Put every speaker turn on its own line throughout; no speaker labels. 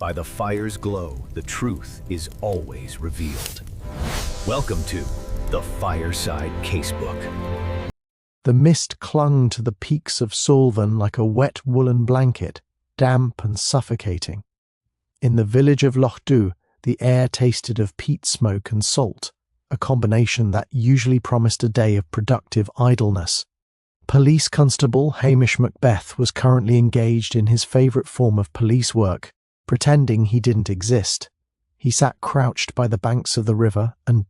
By the fire's glow, the truth is always revealed. Welcome to the Fireside Casebook.
The mist clung to the peaks of Sullivan like a wet woolen blanket, damp and suffocating. In the village of Lochdubh, the air tasted of peat smoke and salt, a combination that usually promised a day of productive idleness. Police Constable Hamish Macbeth was currently engaged in his favourite form of police work, pretending he didn't exist. He sat crouched by the banks of the river and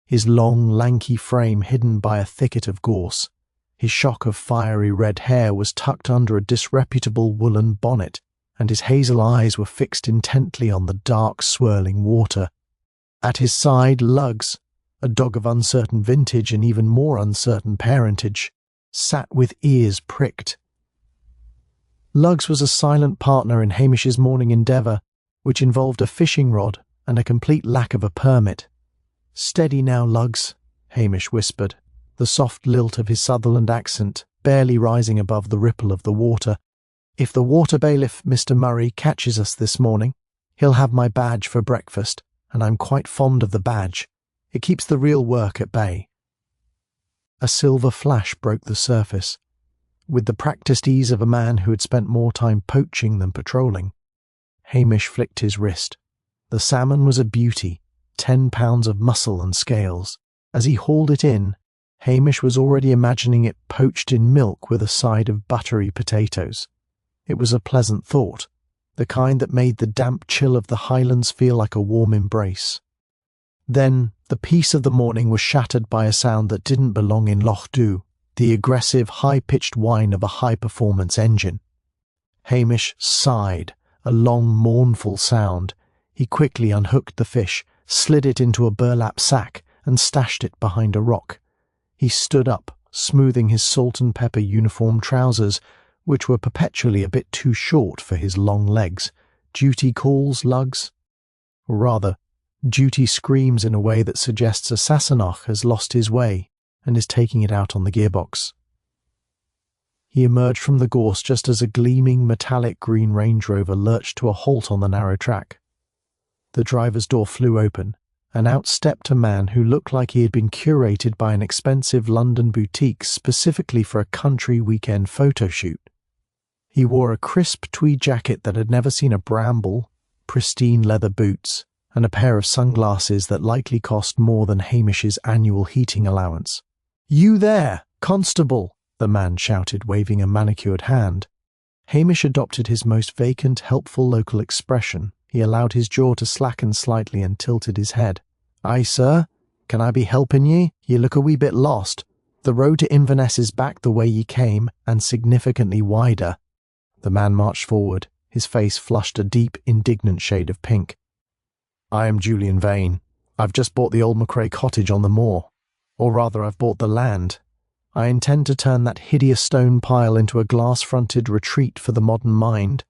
his long, lanky frame hidden by a thicket of gorse. His shock of fiery red hair was tucked under a disreputable woolen bonnet, and his hazel eyes were fixed intently on the dark, swirling water. At his side, Lugs, a dog of uncertain vintage and even more uncertain parentage, sat with ears pricked. Lugs was a silent partner in Hamish's morning endeavour, which involved a fishing rod and a complete lack of a permit. "Steady now, Lugs," Hamish whispered, the soft lilt of his Sutherland accent barely rising above the ripple of the water. "If the water bailiff, Mr. Murray, catches us this morning, he'll have my badge for breakfast, and I'm quite fond of the badge. It keeps the real work at bay." A silver flash broke the surface. With the practised ease of a man who had spent more time poaching than patrolling, Hamish flicked his wrist. The salmon was a beauty, 10 pounds of muscle and scales. As he hauled it in, Hamish was already imagining it poached in milk with a side of buttery potatoes. It was a pleasant thought, the kind that made the damp chill of the Highlands feel like a warm embrace. Then the peace of the morning was shattered by a sound that didn't belong in Lochdubh, the aggressive, high-pitched whine of a high-performance engine. Hamish sighed, a long, mournful sound. He quickly unhooked the fish, slid it into a burlap sack, and stashed it behind a rock. He stood up, smoothing his salt and pepper uniform trousers, which were perpetually a bit too short for his long legs. "Duty calls, Lugs?" Or rather, duty screams in a way that suggests a Sassenach has lost his way and is taking it out on the gearbox. He emerged from the gorse just as a gleaming metallic green Range Rover lurched to a halt on the narrow track. The driver's door flew open, and out stepped a man who looked like he had been curated by an expensive London boutique specifically for a country weekend photo shoot. He wore a crisp tweed jacket that had never seen a bramble, pristine leather boots, and a pair of sunglasses that likely cost more than Hamish's annual heating allowance. "You there, Constable!" the man shouted, waving a manicured hand. Hamish adopted his most vacant, helpful local expression. He allowed his jaw to slacken slightly and tilted his head. "Aye, sir. Can I be helping ye? Ye look a wee bit lost. The road to Inverness is back the way ye came, and significantly wider." The man marched forward, his face flushed a deep, indignant shade of pink. "I am Julian Vane. I've just bought the old McCrae cottage on the moor. Or rather, I've bought the land. I intend to turn that hideous stone pile into a glass-fronted retreat for the modern mind.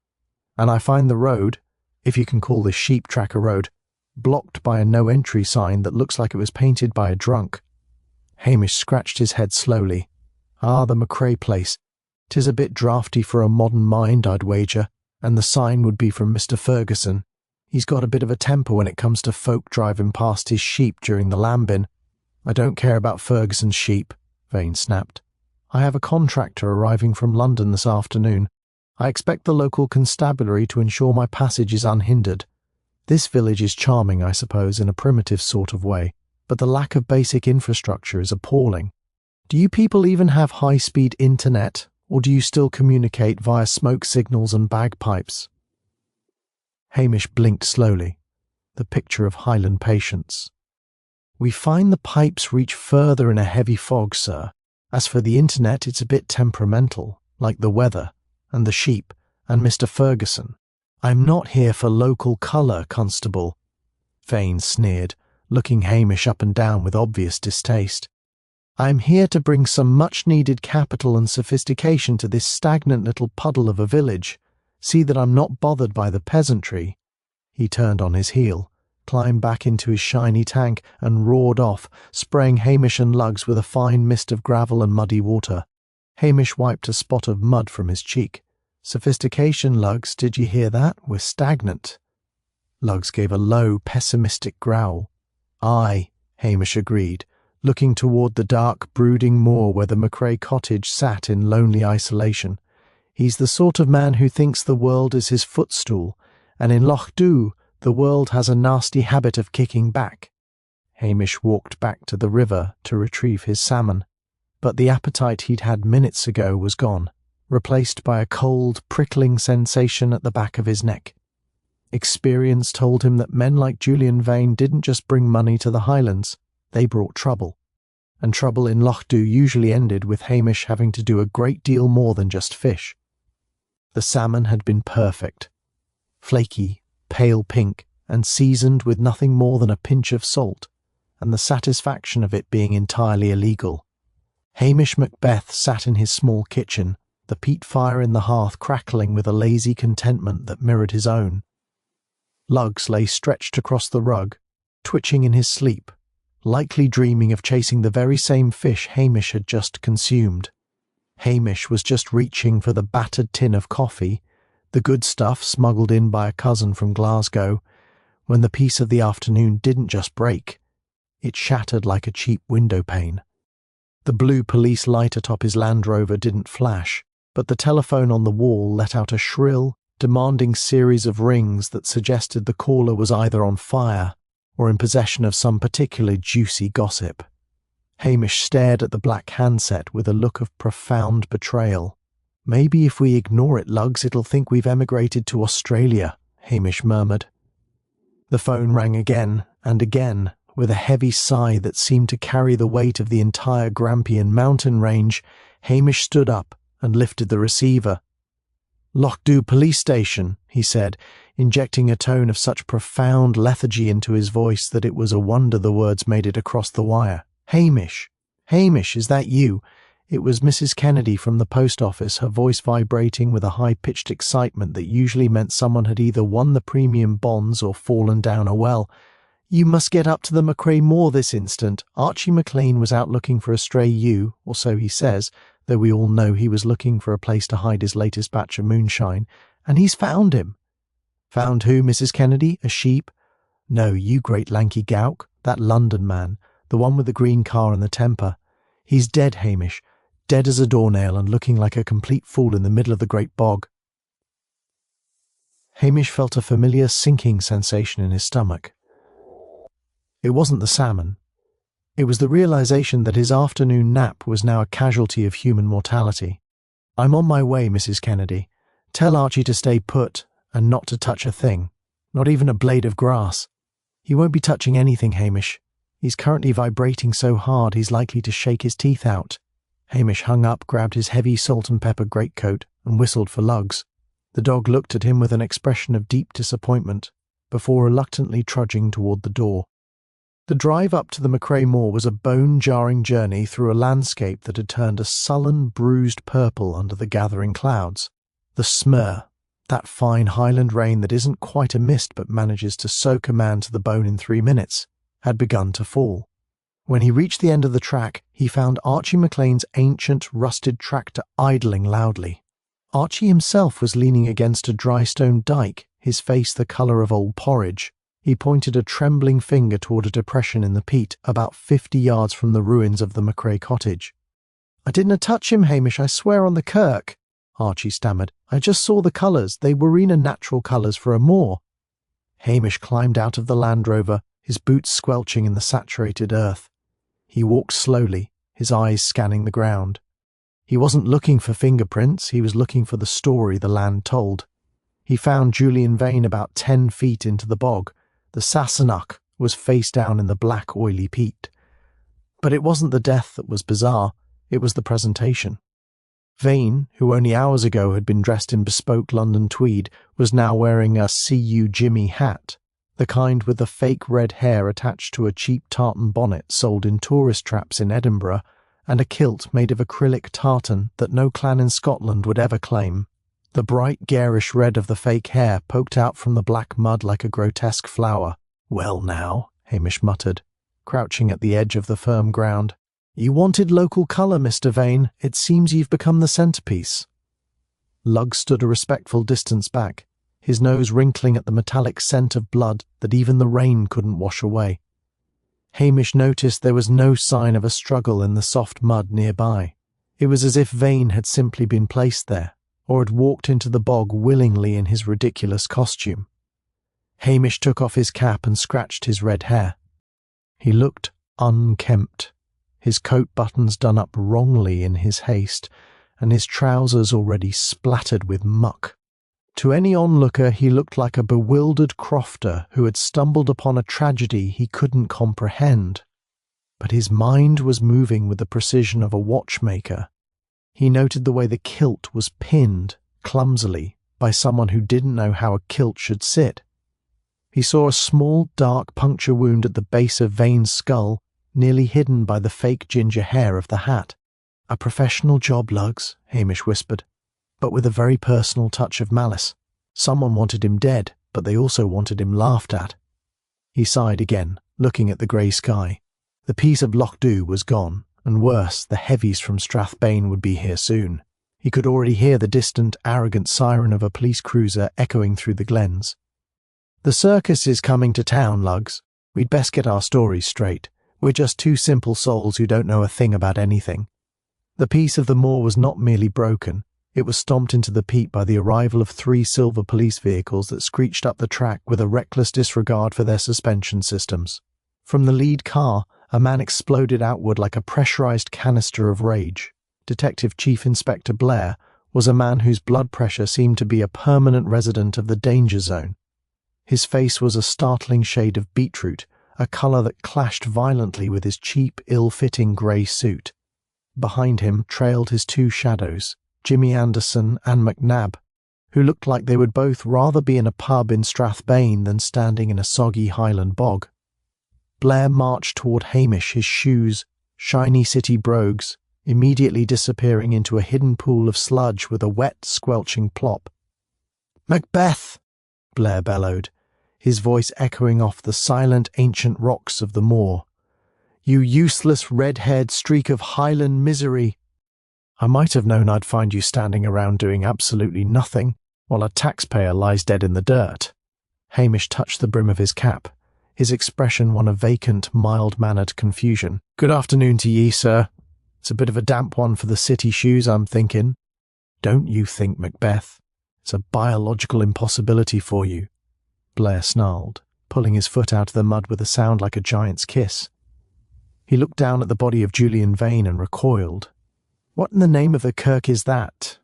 And I find the road, if you can call this sheep track a road, blocked by a no-entry sign that looks like it was painted by a drunk." Hamish scratched his head slowly. "Ah, the McCrae place. 'Tis a bit draughty for a modern mind, I'd wager, and the sign would be from Mr. Ferguson. He's got a bit of a temper when it comes to folk driving past his sheep during the lambing." "I don't care about Ferguson's sheep," Vane snapped. "I have a contractor arriving from London this afternoon. I expect the local constabulary to ensure my passage is unhindered. This village is charming, I suppose, in a primitive sort of way, but the lack of basic infrastructure is appalling. Do you people even have high-speed internet, or do you still communicate via smoke signals and bagpipes?" Hamish blinked slowly, the picture of Highland patience. "We find the pipes reach further in a heavy fog, sir. As for the internet, it's a bit temperamental, like the weather, and the sheep, and Mr. Ferguson. I'm not here for local colour, Constable," Vane sneered, looking Hamish up and down with obvious distaste. "I'm here to bring some much-needed capital and sophistication to this stagnant little puddle of a village. See that I'm not bothered by the peasantry." He turned on his heel, climbed back into his shiny tank, and roared off, spraying Hamish and Lugs with a fine mist of gravel and muddy water. Hamish wiped a spot of mud from his cheek. Sophistication, Lugs, did you hear that? We're stagnant. Lugs gave a low, pessimistic growl. Aye, Hamish agreed, looking toward the dark, brooding moor where the Macrae cottage sat in lonely isolation. He's the sort of man who thinks the world is his footstool, and in Lochdubh the world has a nasty habit of kicking back. Hamish walked back to the river to retrieve his salmon, but the appetite he'd had minutes ago was gone, replaced by a cold, prickling sensation at the back of his neck. Experience told him that men like Julian Vane didn't just bring money to the Highlands, they brought trouble. And trouble in Lochdubh usually ended with Hamish having to do a great deal more than just fish. The salmon had been perfect. Flaky, pale pink, and seasoned with nothing more than a pinch of salt, and the satisfaction of it being entirely illegal. Hamish Macbeth sat in his small kitchen, the peat fire in the hearth crackling with a lazy contentment that mirrored his own. Lugs lay stretched across the rug, twitching in his sleep, likely dreaming of chasing the very same fish Hamish had just consumed. Hamish was just reaching for the battered tin of coffee, the good stuff smuggled in by a cousin from Glasgow, when the peace of the afternoon didn't just break, it shattered like a cheap window pane. The blue police light atop his Land Rover didn't flash, but the telephone on the wall let out a shrill, demanding series of rings that suggested the caller was either on fire or in possession of some particularly juicy gossip. Hamish stared at the black handset with a look of profound betrayal. Maybe if we ignore it, Lugs, it'll think we've emigrated to Australia, Hamish murmured. The phone rang again and again, with a heavy sigh that seemed to carry the weight of the entire Grampian mountain range. Hamish stood up and lifted the receiver. Lochdubh Police Station, he said, injecting a tone of such profound lethargy into his voice that it was a wonder the words made it across the wire. Hamish, is that you? It was Mrs. Kennedy from the post office, her voice vibrating with a high-pitched excitement that usually meant someone had either won the premium bonds or fallen down a well. You must get up to the Macrae Moor this instant. Archie McLean was out looking for a stray ewe, or so he says, though we all know he was looking for a place to hide his latest batch of moonshine, and he's found him. Found who, Mrs. Kennedy? A sheep? No, you great lanky gowk, that London man, the one with the green car and the temper. He's dead, Hamish, dead as a doornail and looking like a complete fool in the middle of the great bog. Hamish felt a familiar sinking sensation in his stomach. It wasn't the salmon. It was the realization that his afternoon nap was now a casualty of human mortality. I'm on my way, Mrs. Kennedy. Tell Archie to stay put and not to touch a thing, not even a blade of grass. He won't be touching anything, Hamish. He's currently vibrating so hard he's likely to shake his teeth out. Hamish hung up, grabbed his heavy salt and pepper greatcoat, and whistled for Lugs. The dog looked at him with an expression of deep disappointment, before reluctantly trudging toward the door. The drive up to the Macrae Moor was a bone-jarring journey through a landscape that had turned a sullen, bruised purple under the gathering clouds. The smur, that fine Highland rain that isn't quite a mist but manages to soak a man to the bone in 3 minutes, had begun to fall. When he reached the end of the track, he found Archie McLean's ancient, rusted tractor idling loudly. Archie himself was leaning against a dry stone dyke, his face the colour of old porridge. He pointed a trembling finger toward a depression in the peat about 50 yards from the ruins of the Macrae cottage. I didn't touch him, Hamish, I swear on the kirk, Archie stammered. I just saw the colours. They were natural colours for a moor. Hamish climbed out of the Land Rover, his boots squelching in the saturated earth. He walked slowly, his eyes scanning the ground. He wasn't looking for fingerprints, he was looking for the story the land told. He found Julian Vane about 10 feet into the bog. The Sassenach was face down in the black, oily peat. But it wasn't the death that was bizarre, it was the presentation. Vane, who only hours ago had been dressed in bespoke London tweed, was now wearing a "See-You Jimmy" hat, the kind with the fake red hair attached to a cheap tartan bonnet sold in tourist traps in Edinburgh, and a kilt made of acrylic tartan that no clan in Scotland would ever claim. The bright garish red of the fake hair poked out from the black mud like a grotesque flower. Well now, Hamish muttered, crouching at the edge of the firm ground. You wanted local colour, Mr. Vane. It seems you've become the centrepiece. Lugg stood a respectful distance back, his nose wrinkling at the metallic scent of blood that even the rain couldn't wash away. Hamish noticed there was no sign of a struggle in the soft mud nearby. It was as if Vane had simply been placed there, or had walked into the bog willingly in his ridiculous costume. Hamish took off his cap and scratched his red hair. He looked unkempt, his coat buttons done up wrongly in his haste, and his trousers already splattered with muck. To any onlooker he looked like a bewildered crofter who had stumbled upon a tragedy he couldn't comprehend. But his mind was moving with the precision of a watchmaker. He noted the way the kilt was pinned, clumsily, by someone who didn't know how a kilt should sit. He saw a small, dark puncture wound at the base of Vane's skull, nearly hidden by the fake ginger hair of the hat. "A professional job, Lugs," Hamish whispered, but with a very personal touch of malice. Someone wanted him dead, but they also wanted him laughed at. He sighed again, looking at the grey sky. The peace of Lochdubh was gone, and worse, the heavies from Strathbane would be here soon. He could already hear the distant, arrogant siren of a police cruiser echoing through the glens. "The circus is coming to town, Lugs. We'd best get our stories straight. We're just two simple souls who don't know a thing about anything." The peace of the moor was not merely broken, it was stomped into the peat by the arrival of 3 silver police vehicles that screeched up the track with a reckless disregard for their suspension systems. From the lead car, a man exploded outward like a pressurized canister of rage. Detective Chief Inspector Blair was a man whose blood pressure seemed to be a permanent resident of the danger zone. His face was a startling shade of beetroot, a colour that clashed violently with his cheap, ill-fitting grey suit. Behind him trailed his 2 shadows, Jimmy Anderson and McNab, who looked like they would both rather be in a pub in Strathbane than standing in a soggy Highland bog. Blair marched toward Hamish, his shoes, shiny city brogues, immediately disappearing into a hidden pool of sludge with a wet, squelching plop. "Macbeth!" Blair bellowed, his voice echoing off the silent ancient rocks of the moor. "You useless red-haired streak of Highland misery! I might have known I'd find you standing around doing absolutely nothing, while a taxpayer lies dead in the dirt." Hamish touched the brim of his cap, his expression one of vacant, mild-mannered confusion. "Good afternoon to ye, sir. It's a bit of a damp one for the city shoes, I'm thinking." "Don't you think, Macbeth. It's a biological impossibility for you," Blair snarled, pulling his foot out of the mud with a sound like a giant's kiss. He looked down at the body of Julian Vane and recoiled. "What in the name of the Kirk is that?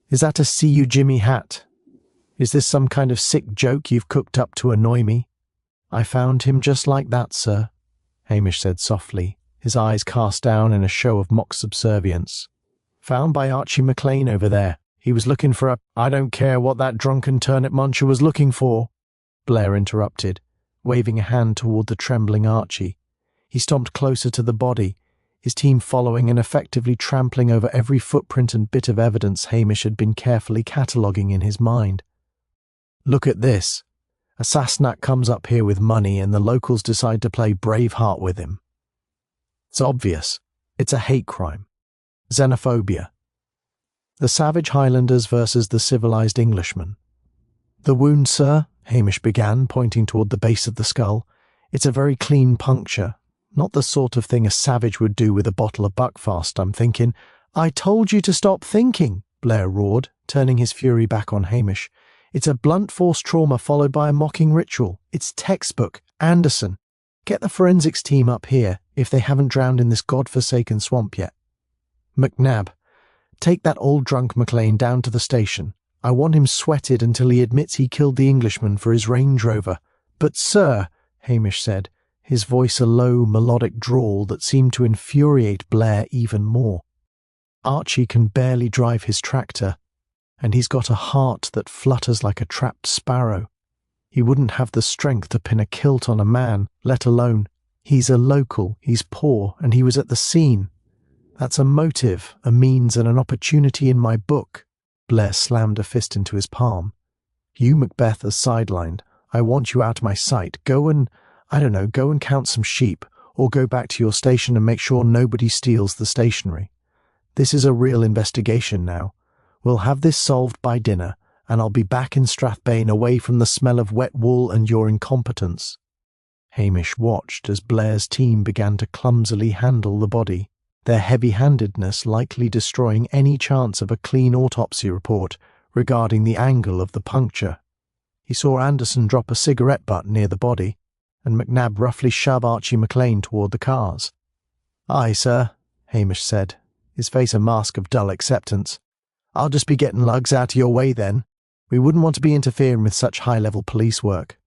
Is that a see you Jimmy hat? Is this some kind of sick joke you've cooked up to annoy me?" "I found him just like that, sir," Hamish said softly, his eyes cast down in a show of mock subservience. "Found by Archie McLean over there. He was looking for a—" "I don't care what that drunken turnip muncher was looking for," Blair interrupted, waving a hand toward the trembling Archie. He stomped closer to the body, his team following and effectively trampling over every footprint and bit of evidence Hamish had been carefully cataloguing in his mind. "Look at this. A Sassenach comes up here with money and the locals decide to play Braveheart with him. It's obvious. It's a hate crime. Xenophobia. The savage Highlanders versus the civilized Englishman." "The wound, sir," Hamish began, pointing toward the base of the skull. "It's a very clean puncture. Not the sort of thing a savage would do with a bottle of Buckfast, I'm thinking." "I told you to stop thinking," Blair roared, turning his fury back on Hamish. "It's a blunt force trauma followed by a mocking ritual. It's textbook. Anderson. Get the forensics team up here, if they haven't drowned in this godforsaken swamp yet. McNab, take that old drunk McLean down to the station. I want him sweated until he admits he killed the Englishman for his Range Rover." "But, sir," Hamish said, his voice a low, melodic drawl that seemed to infuriate Blair even more. "Archie can barely drive his tractor, and he's got a heart that flutters like a trapped sparrow. He wouldn't have the strength to pin a kilt on a man, let alone. He's a local, he's poor, and he was at the scene. That's a motive, a means, and an opportunity in my book." Blair slammed a fist into his palm. "You, Macbeth, are sidelined. I want you out of my sight. Go and count some sheep, or go back to your station and make sure nobody steals the stationery. This is a real investigation now. We'll have this solved by dinner, and I'll be back in Strathbane away from the smell of wet wool and your incompetence." Hamish watched as Blair's team began to clumsily handle the body, their heavy-handedness likely destroying any chance of a clean autopsy report regarding the angle of the puncture. He saw Anderson drop a cigarette butt near the body, and McNab roughly shove Archie McLean toward the cars. "Aye, sir," Hamish said, his face a mask of dull acceptance. "I'll just be getting lugs out of your way then. We wouldn't want to be interfering with such high-level police work."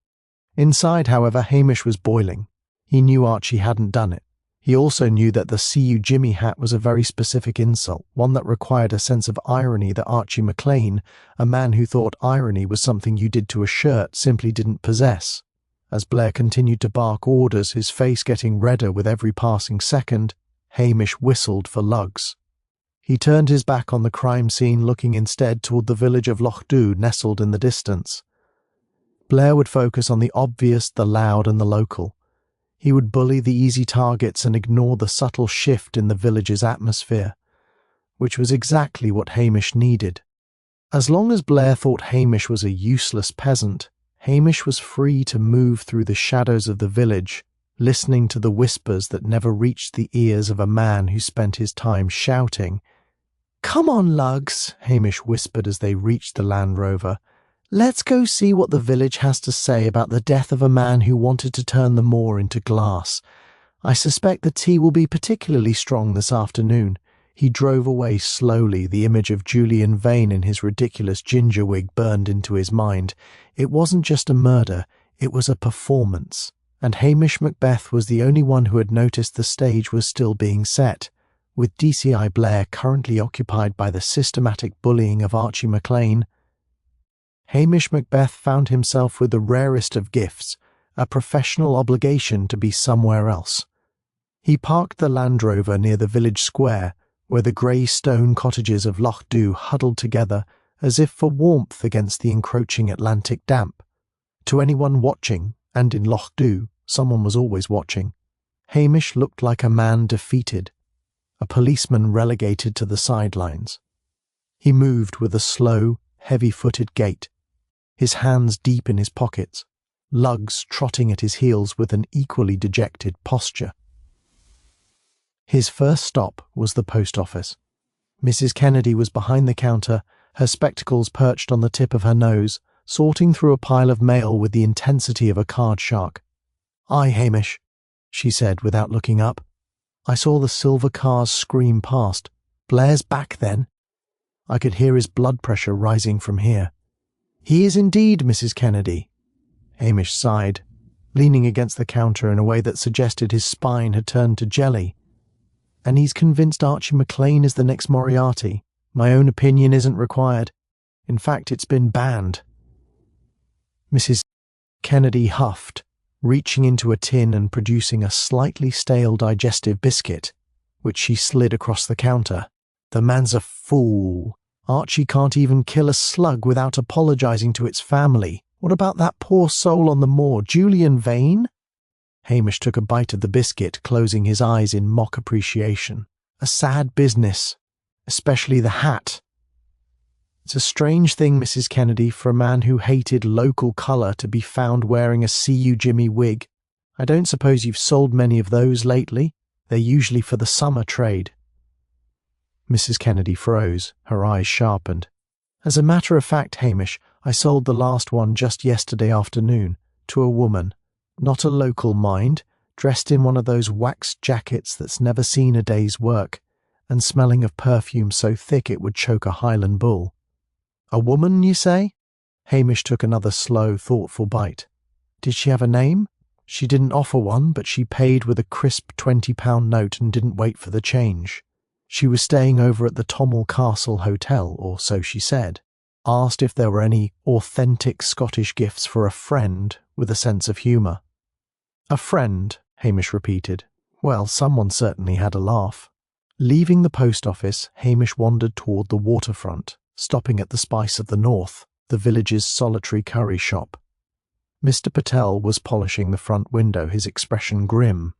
Inside, however, Hamish was boiling. He knew Archie hadn't done it. He also knew that the "See You Jimmy" hat was a very specific insult, one that required a sense of irony that Archie McLean, a man who thought irony was something you did to a shirt, simply didn't possess. As Blair continued to bark orders, his face getting redder with every passing second, Hamish whistled for lugs. He turned his back on the crime scene, looking instead toward the village of Lochdubh nestled in the distance. Blair would focus on the obvious, the loud, and the local. He would bully the easy targets and ignore the subtle shift in the village's atmosphere, which was exactly what Hamish needed. As long as Blair thought Hamish was a useless peasant, Hamish was free to move through the shadows of the village, listening to the whispers that never reached the ears of a man who spent his time shouting. "Come on, lugs," Hamish whispered as they reached the Land Rover. "Let's go see what the village has to say about the death of a man who wanted to turn the moor into glass. I suspect the tea will be particularly strong this afternoon." He drove away slowly, the image of Julian Vane in his ridiculous ginger wig burned into his mind. It wasn't just a murder, it was a performance, and Hamish Macbeth was the only one who had noticed the stage was still being set, with DCI Blair currently occupied by the systematic bullying of Archie McLean. Hamish Macbeth found himself with the rarest of gifts, a professional obligation to be somewhere else. He parked the Land Rover near the village square, where the grey stone cottages of Lochdubh huddled together as if for warmth against the encroaching Atlantic damp. To anyone watching, and in Lochdubh, someone was always watching, Hamish looked like a man defeated, a policeman relegated to the sidelines. He moved with a slow, heavy-footed gait, his hands deep in his pockets, lugs trotting at his heels with an equally dejected posture. His first stop was the post office. Mrs. Kennedy was behind the counter, her spectacles perched on the tip of her nose, sorting through a pile of mail with the intensity of a card shark. "Aye, Hamish," she said without looking up. "I saw the silver cars scream past. Blair's back then." I could hear his blood pressure rising from here. "He is indeed, Mrs. Kennedy." Hamish sighed, leaning against the counter in a way that suggested his spine had turned to jelly. "And he's convinced Archie McLean is the next Moriarty. My own opinion isn't required. In fact, it's been banned." Mrs. Kennedy huffed, reaching into a tin and producing a slightly stale digestive biscuit, which she slid across the counter. "The man's a fool. Archie can't even kill a slug without apologising to its family. What about that poor soul on the moor, Julian Vane?" Hamish took a bite of the biscuit, closing his eyes in mock appreciation. "A sad business, especially the hat. It's a strange thing, Mrs. Kennedy, for a man who hated local colour to be found wearing a See You Jimmy wig. I don't suppose you've sold many of those lately. They're usually for the summer trade." Mrs. Kennedy froze, her eyes sharpened. "As a matter of fact, Hamish, I sold the last one just yesterday afternoon, to a woman. Not a local, mind, dressed in one of those waxed jackets that's never seen a day's work, and smelling of perfume so thick it would choke a Highland bull." "A woman, you say?" Hamish took another slow, thoughtful bite. "Did she have a name?" "She didn't offer one, but she paid with a crisp £20 note and didn't wait for the change. She was staying over at the Tommel Castle Hotel, or so she said. Asked if there were any authentic Scottish gifts for a friend with a sense of humour." "A friend," Hamish repeated. Well, someone certainly had a laugh. Leaving the post office, Hamish wandered toward the waterfront, stopping at the Spice of the North, the village's solitary curry shop. Mr. Patel was polishing the front window, his expression grim.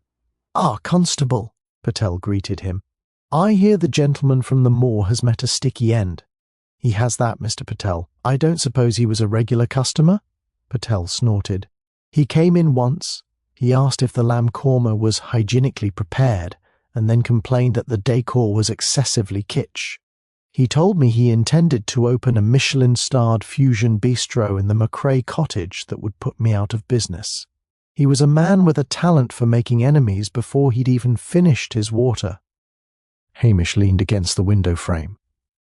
"Ah, Constable," Patel greeted him. "I hear the gentleman from the moor has met a sticky end." He has that, Mr. Patel. I don't suppose he was a regular customer? Patel snorted. He came in once. He asked if the lamb korma was hygienically prepared, and then complained that the decor was excessively kitsch. He told me he intended to open a Michelin-starred fusion bistro in the McRae cottage that would put me out of business. He was a man with a talent for making enemies before he'd even finished his water. Hamish leaned against the window frame.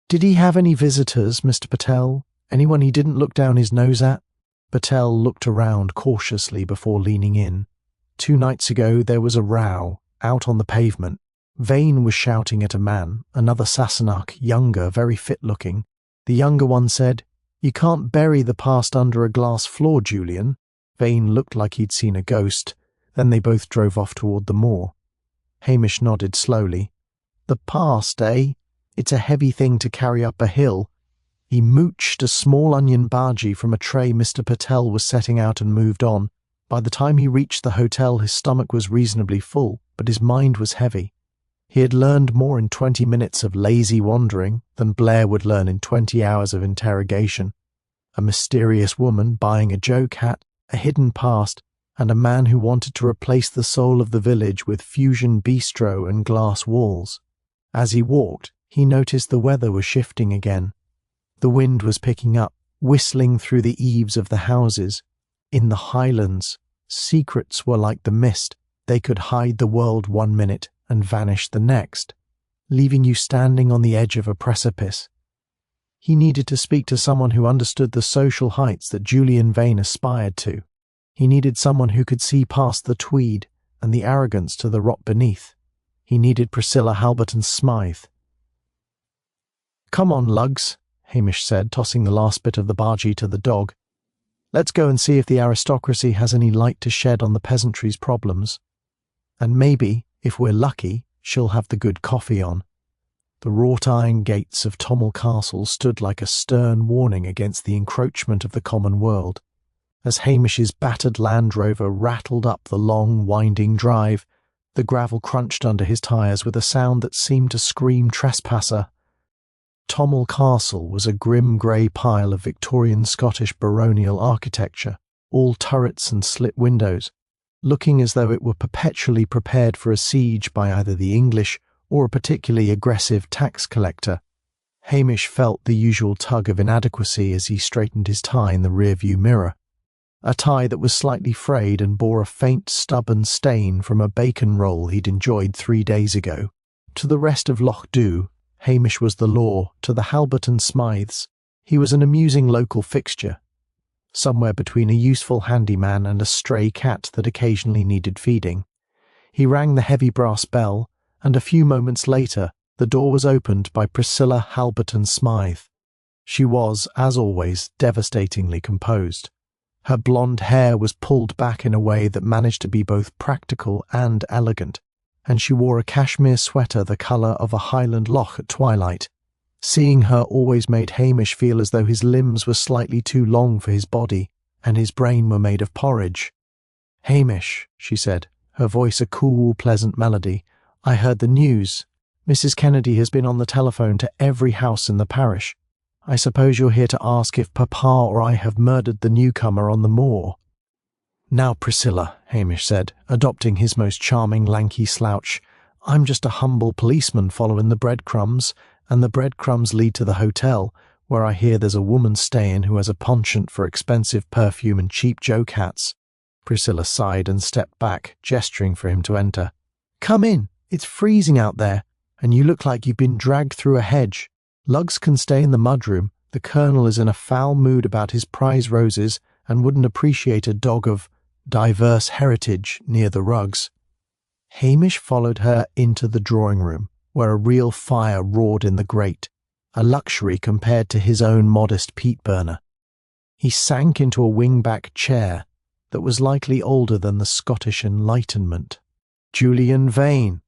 Did he have any visitors, Mr. Patel? Anyone he didn't look down his nose at? Patel looked around cautiously before leaning in. 2 nights ago there was a row, out on the pavement. Vane was shouting at a man, another Sassenach, younger, very fit-looking. The younger one said, "You can't bury the past under a glass floor, Julian." Vane looked like he'd seen a ghost. Then they both drove off toward the moor. Hamish nodded slowly. The past, eh? It's a heavy thing to carry up a hill. He mooched a small onion bhaji from a tray Mr. Patel was setting out and moved on. By the time he reached the hotel, his stomach was reasonably full, but his mind was heavy. He had learned more in 20 minutes of lazy wandering than Blair would learn in 20 hours of interrogation. A mysterious woman buying a joke hat, a hidden past, and a man who wanted to replace the soul of the village with fusion bistro and glass walls. As he walked, he noticed the weather was shifting again. The wind was picking up, whistling through the eaves of the houses. In the Highlands, secrets were like the mist. They could hide the world 1 minute and vanish the next, leaving you standing on the edge of a precipice. He needed to speak to someone who understood the social heights that Julian Vane aspired to. He needed someone who could see past the tweed and the arrogance to the rot beneath. He needed Priscilla Halberton Smythe. "Come on, lugs," Hamish said, tossing the last bit of the bhaji to the dog. "Let's go and see if the aristocracy has any light to shed on the peasantry's problems. And maybe, if we're lucky, she'll have the good coffee on." The wrought-iron gates of Tommel Castle stood like a stern warning against the encroachment of the common world. As Hamish's battered Land Rover rattled up the long, winding drive, the gravel crunched under his tyres with a sound that seemed to scream trespasser. Tommel Castle was a grim grey pile of Victorian Scottish baronial architecture, all turrets and slit windows, looking as though it were perpetually prepared for a siege by either the English or a particularly aggressive tax collector. Hamish felt the usual tug of inadequacy as he straightened his tie in the rearview mirror, a tie that was slightly frayed and bore a faint stubborn stain from a bacon roll he'd enjoyed 3 days ago. To the rest of Lochdubh, Hamish was the law. To the Halberton Smythes, he was an amusing local fixture, somewhere between a useful handyman and a stray cat that occasionally needed feeding. He rang the heavy brass bell, and a few moments later the door was opened by Priscilla Halberton Smythe. She was, as always, devastatingly composed. Her blonde hair was pulled back in a way that managed to be both practical and elegant, and she wore a cashmere sweater the colour of a Highland loch at twilight. Seeing her always made Hamish feel as though his limbs were slightly too long for his body, and his brain were made of porridge. "Hamish," she said, her voice a cool, pleasant melody, "I heard the news. Mrs. Kennedy has been on the telephone to every house in the parish. I suppose you're here to ask if Papa or I have murdered the newcomer on the moor." "Now, Priscilla," Hamish said, adopting his most charming lanky slouch, "I'm just a humble policeman following the breadcrumbs, and the breadcrumbs lead to the hotel, where I hear there's a woman staying who has a penchant for expensive perfume and cheap joke hats." Priscilla sighed and stepped back, gesturing for him to enter. "Come in. It's freezing out there, and you look like you've been dragged through a hedge. Lugs can stay in the mudroom. The Colonel is in a foul mood about his prize roses and wouldn't appreciate a dog of diverse heritage near the rugs." Hamish followed her into the drawing-room, where a real fire roared in the grate, a luxury compared to his own modest peat burner. He sank into a wing-back chair that was likely older than the Scottish Enlightenment. "Julian Vane,"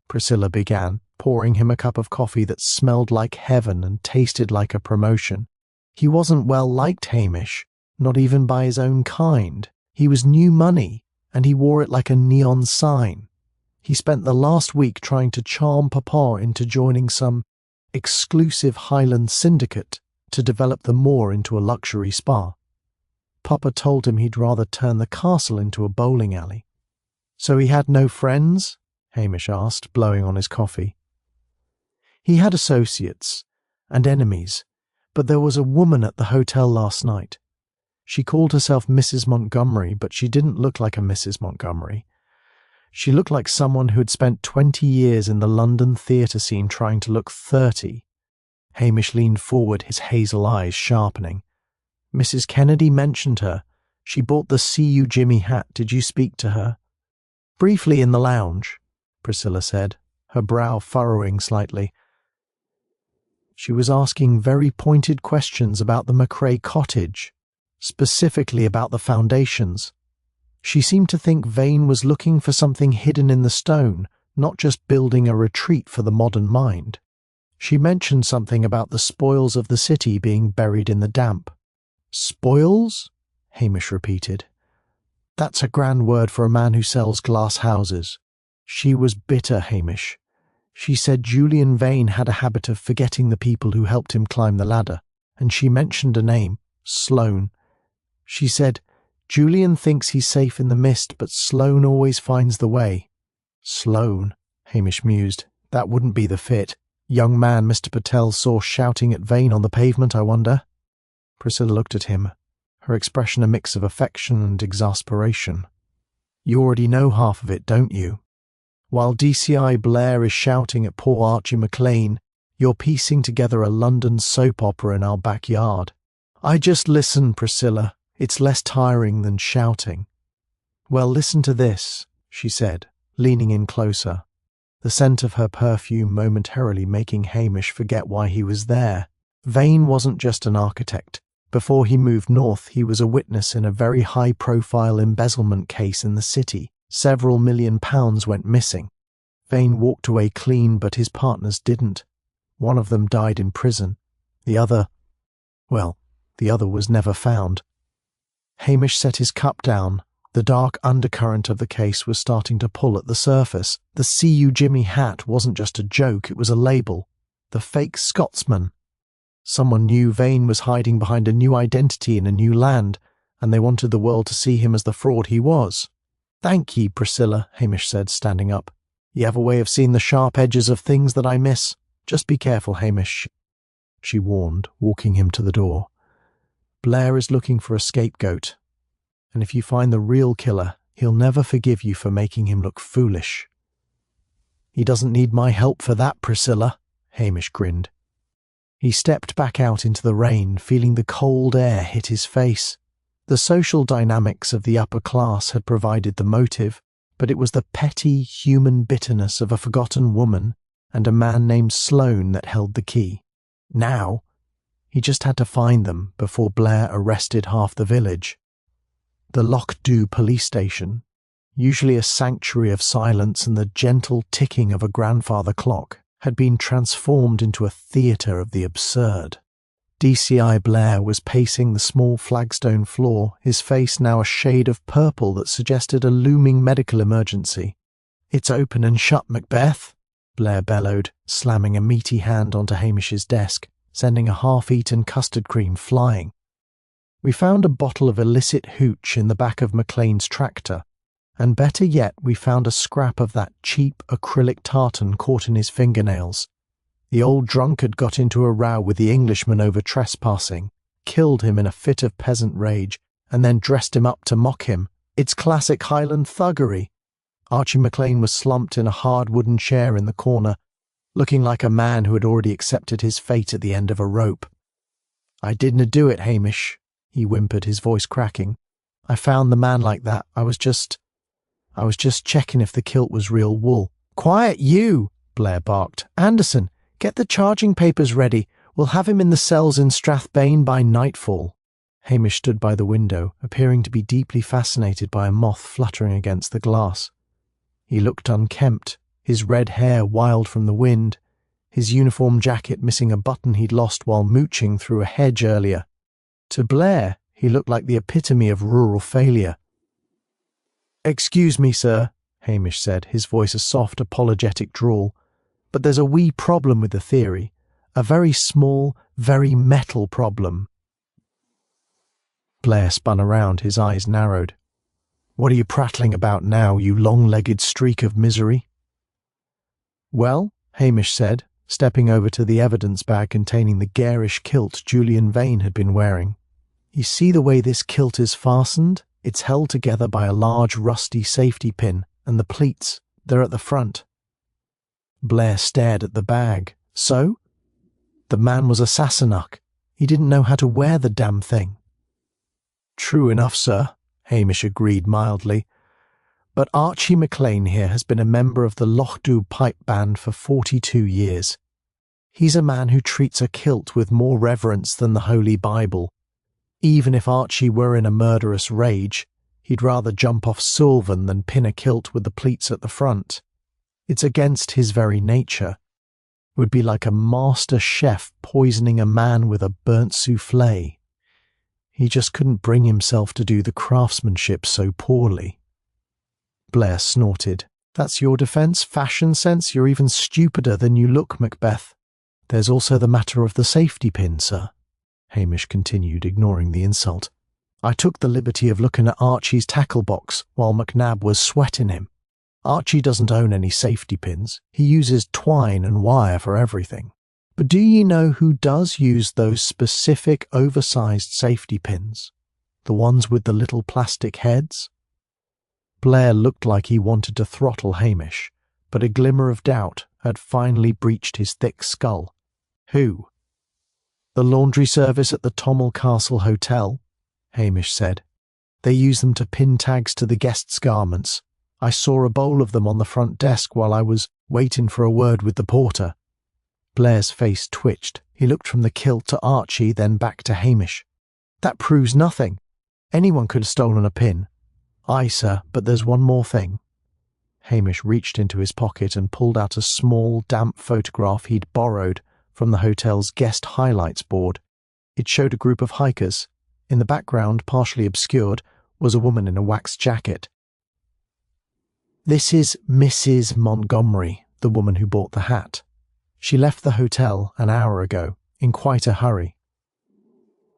Priscilla began, pouring him a cup of coffee that smelled like heaven and tasted like a promotion. He wasn't well liked, Hamish, not even by his own kind. He was new money, and he wore it like a neon sign. He spent the last week trying to charm Papa into joining some exclusive Highland syndicate, to develop the Moor into a luxury spa. Papa told him he'd rather turn the castle into a bowling alley. So he had no friends? Hamish asked, blowing on his coffee. He had associates and enemies, but there was a woman at the hotel last night. She called herself Mrs. Montgomery, but she didn't look like a Mrs. Montgomery. She looked like someone who had spent 20 years in the London theatre scene trying to look 30. Hamish leaned forward, his hazel eyes sharpening. Mrs. Kennedy mentioned her. She bought the See You Jimmy hat. Did you speak to her? Briefly in the lounge, Priscilla said, her brow furrowing slightly. She was asking very pointed questions about the McRae cottage, specifically about the foundations. She seemed to think Vane was looking for something hidden in the stone, not just building a retreat for the modern mind. She mentioned something about the spoils of the city being buried in the damp. Spoils? Hamish repeated. That's a grand word for a man who sells glass houses. She was bitter, Hamish. She said Julian Vane had a habit of forgetting the people who helped him climb the ladder, and she mentioned a name, Sloane. She said, Julian thinks he's safe in the mist, but Sloane always finds the way. Sloane, Hamish mused. That wouldn't be the fit. Young man Mr. Patel saw shouting at Vane on the pavement, I wonder. Priscilla looked at him, her expression a mix of affection and exasperation. You already know half of it, don't you? While DCI Blair is shouting at poor Archie MacLean, you're piecing together a London soap opera in our backyard. I just listen, Priscilla. It's less tiring than shouting. Well, listen to this, she said, leaning in closer, the scent of her perfume momentarily making Hamish forget why he was there. Vane wasn't just an architect. Before he moved north, he was a witness in a very high-profile embezzlement case in the city. Several £1 million went missing. Vane walked away clean, but his partners didn't. One of them died in prison. The other was never found. Hamish set his cup down. The dark undercurrent of the case was starting to pull at the surface. The See You Jimmy hat wasn't just a joke, it was a label. The fake Scotsman. Someone knew Vane was hiding behind a new identity in a new land, and they wanted the world to see him as the fraud he was. Thank ye, Priscilla, Hamish said, standing up. You have a way of seeing the sharp edges of things that I miss. Just be careful, Hamish, she warned, walking him to the door. Blair is looking for a scapegoat, and if you find the real killer, he'll never forgive you for making him look foolish. He doesn't need my help for that, Priscilla, Hamish grinned. He stepped back out into the rain, feeling the cold air hit his face. The social dynamics of the upper class had provided the motive, but it was the petty human bitterness of a forgotten woman and a man named Sloane that held the key. Now, he just had to find them before Blair arrested half the village. The Lochdubh police station, usually a sanctuary of silence and the gentle ticking of a grandfather clock, had been transformed into a theatre of the absurd. DCI Blair was pacing the small flagstone floor, his face now a shade of purple that suggested a looming medical emergency. It's open and shut, Macbeth, Blair bellowed, slamming a meaty hand onto Hamish's desk, sending a half-eaten custard cream flying. We found a bottle of illicit hooch in the back of McLean's tractor, and better yet, we found a scrap of that cheap acrylic tartan caught in his fingernails. The old drunkard got into a row with the Englishman over trespassing, killed him in a fit of peasant rage, and then dressed him up to mock him. It's classic Highland thuggery. Archie MacLean was slumped in a hard wooden chair in the corner, looking like a man who had already accepted his fate at the end of a rope. I didn't do it, Hamish, he whimpered, his voice cracking. I found the man like that. I was just checking if the kilt was real wool. Quiet, you, Blair barked. Anderson, get the charging papers ready. We'll have him in the cells in Strathbane by nightfall. Hamish stood by the window, appearing to be deeply fascinated by a moth fluttering against the glass. He looked unkempt, his red hair wild from the wind, his uniform jacket missing a button he'd lost while mooching through a hedge earlier. To Blair, he looked like the epitome of rural failure. Excuse me, sir, Hamish said, his voice a soft, apologetic drawl, but there's a wee problem with the theory. A very small, very metal problem. Blair spun around, his eyes narrowed. What are you prattling about now, you long-legged streak of misery? Well, Hamish said, stepping over to the evidence bag containing the garish kilt Julian Vane had been wearing. You see the way this kilt is fastened? It's held together by a large rusty safety pin, and the pleats, they're at the front. Blair stared at the bag. So? The man was a Sassenach. He didn't know how to wear the damn thing. True enough, sir, Hamish agreed mildly. But Archie MacLean here has been a member of the Lochdubh pipe band for 42 years. He's a man who treats a kilt with more reverence than the Holy Bible. Even if Archie were in a murderous rage, he'd rather jump off Sullivan than pin a kilt with the pleats at the front. It's against his very nature. It would be like a master chef poisoning a man with a burnt soufflé. He just couldn't bring himself to do the craftsmanship so poorly. Blair snorted. That's your defence, fashion sense? You're even stupider than you look, Macbeth. There's also the matter of the safety pin, sir, Hamish continued, ignoring the insult. I took the liberty of looking at Archie's tackle box while McNab was sweating him. Archie doesn't own any safety pins. He uses twine and wire for everything. But do you know who does use those specific oversized safety pins? The ones with the little plastic heads? Blair looked like he wanted to throttle Hamish, but a glimmer of doubt had finally breached his thick skull. Who? The laundry service at the Tommel Castle Hotel, Hamish said. They use them to pin tags to the guests' garments. I saw a bowl of them on the front desk while I was waiting for a word with the porter. Blair's face twitched. He looked from the kilt to Archie, then back to Hamish. That proves nothing. Anyone could have stolen a pin. Aye, sir, but there's one more thing. Hamish reached into his pocket and pulled out a small, damp photograph he'd borrowed from the hotel's guest highlights board. It showed a group of hikers. In the background, partially obscured, was a woman in a wax jacket. This is Mrs. Montgomery, the woman who bought the hat. She left the hotel an hour ago, in quite a hurry.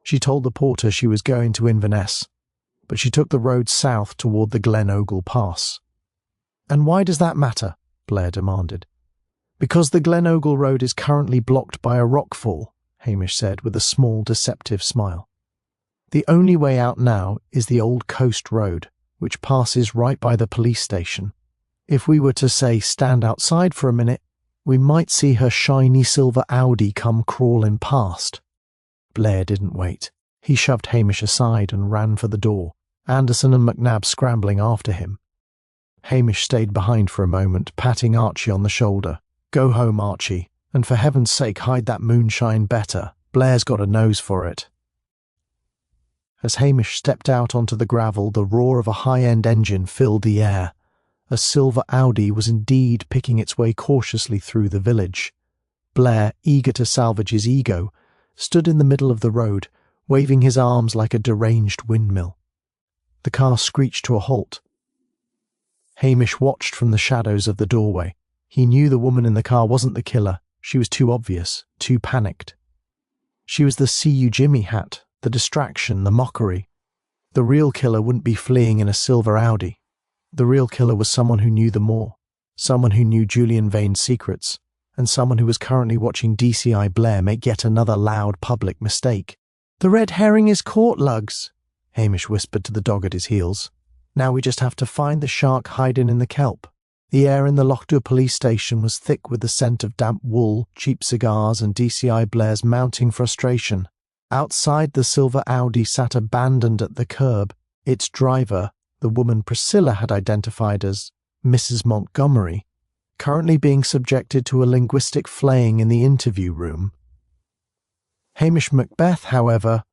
She told the porter she was going to Inverness, but she took the road south toward the Glen Ogle Pass. And why does that matter? Blair demanded. Because the Glen Ogle Road is currently blocked by a rockfall, Hamish said with a small, deceptive smile. The only way out now is the old coast road, which passes right by the police station. If we were to, say, stand outside for a minute, we might see her shiny silver Audi come crawling past. Blair didn't wait. He shoved Hamish aside and ran for the door, Anderson and McNab scrambling after him. Hamish stayed behind for a moment, patting Archie on the shoulder. Go home, Archie, and for heaven's sake hide that moonshine better. Blair's got a nose for it. As Hamish stepped out onto the gravel, the roar of a high-end engine filled the air. A silver Audi was indeed picking its way cautiously through the village. Blair, eager to salvage his ego, stood in the middle of the road, waving his arms like a deranged windmill. The car screeched to a halt. Hamish watched from the shadows of the doorway. He knew the woman in the car wasn't the killer. She was too obvious, too panicked. She was the "See You Jimmy" hat, the distraction, the mockery. The real killer wouldn't be fleeing in a silver Audi. The real killer was someone who knew the Moor, someone who knew Julian Vane's secrets, and someone who was currently watching DCI Blair make yet another loud public mistake. "The red herring is caught, Lugs," Hamish whispered to the dog at his heels. "Now we just have to find the shark hiding in the kelp." The air in the Lochdubh police station was thick with the scent of damp wool, cheap cigars, and DCI Blair's mounting frustration. Outside, the silver Audi sat abandoned at the curb, its driver, the woman Priscilla had identified as Mrs. Montgomery, currently being subjected to a linguistic flaying in the interview room. Hamish Macbeth, however,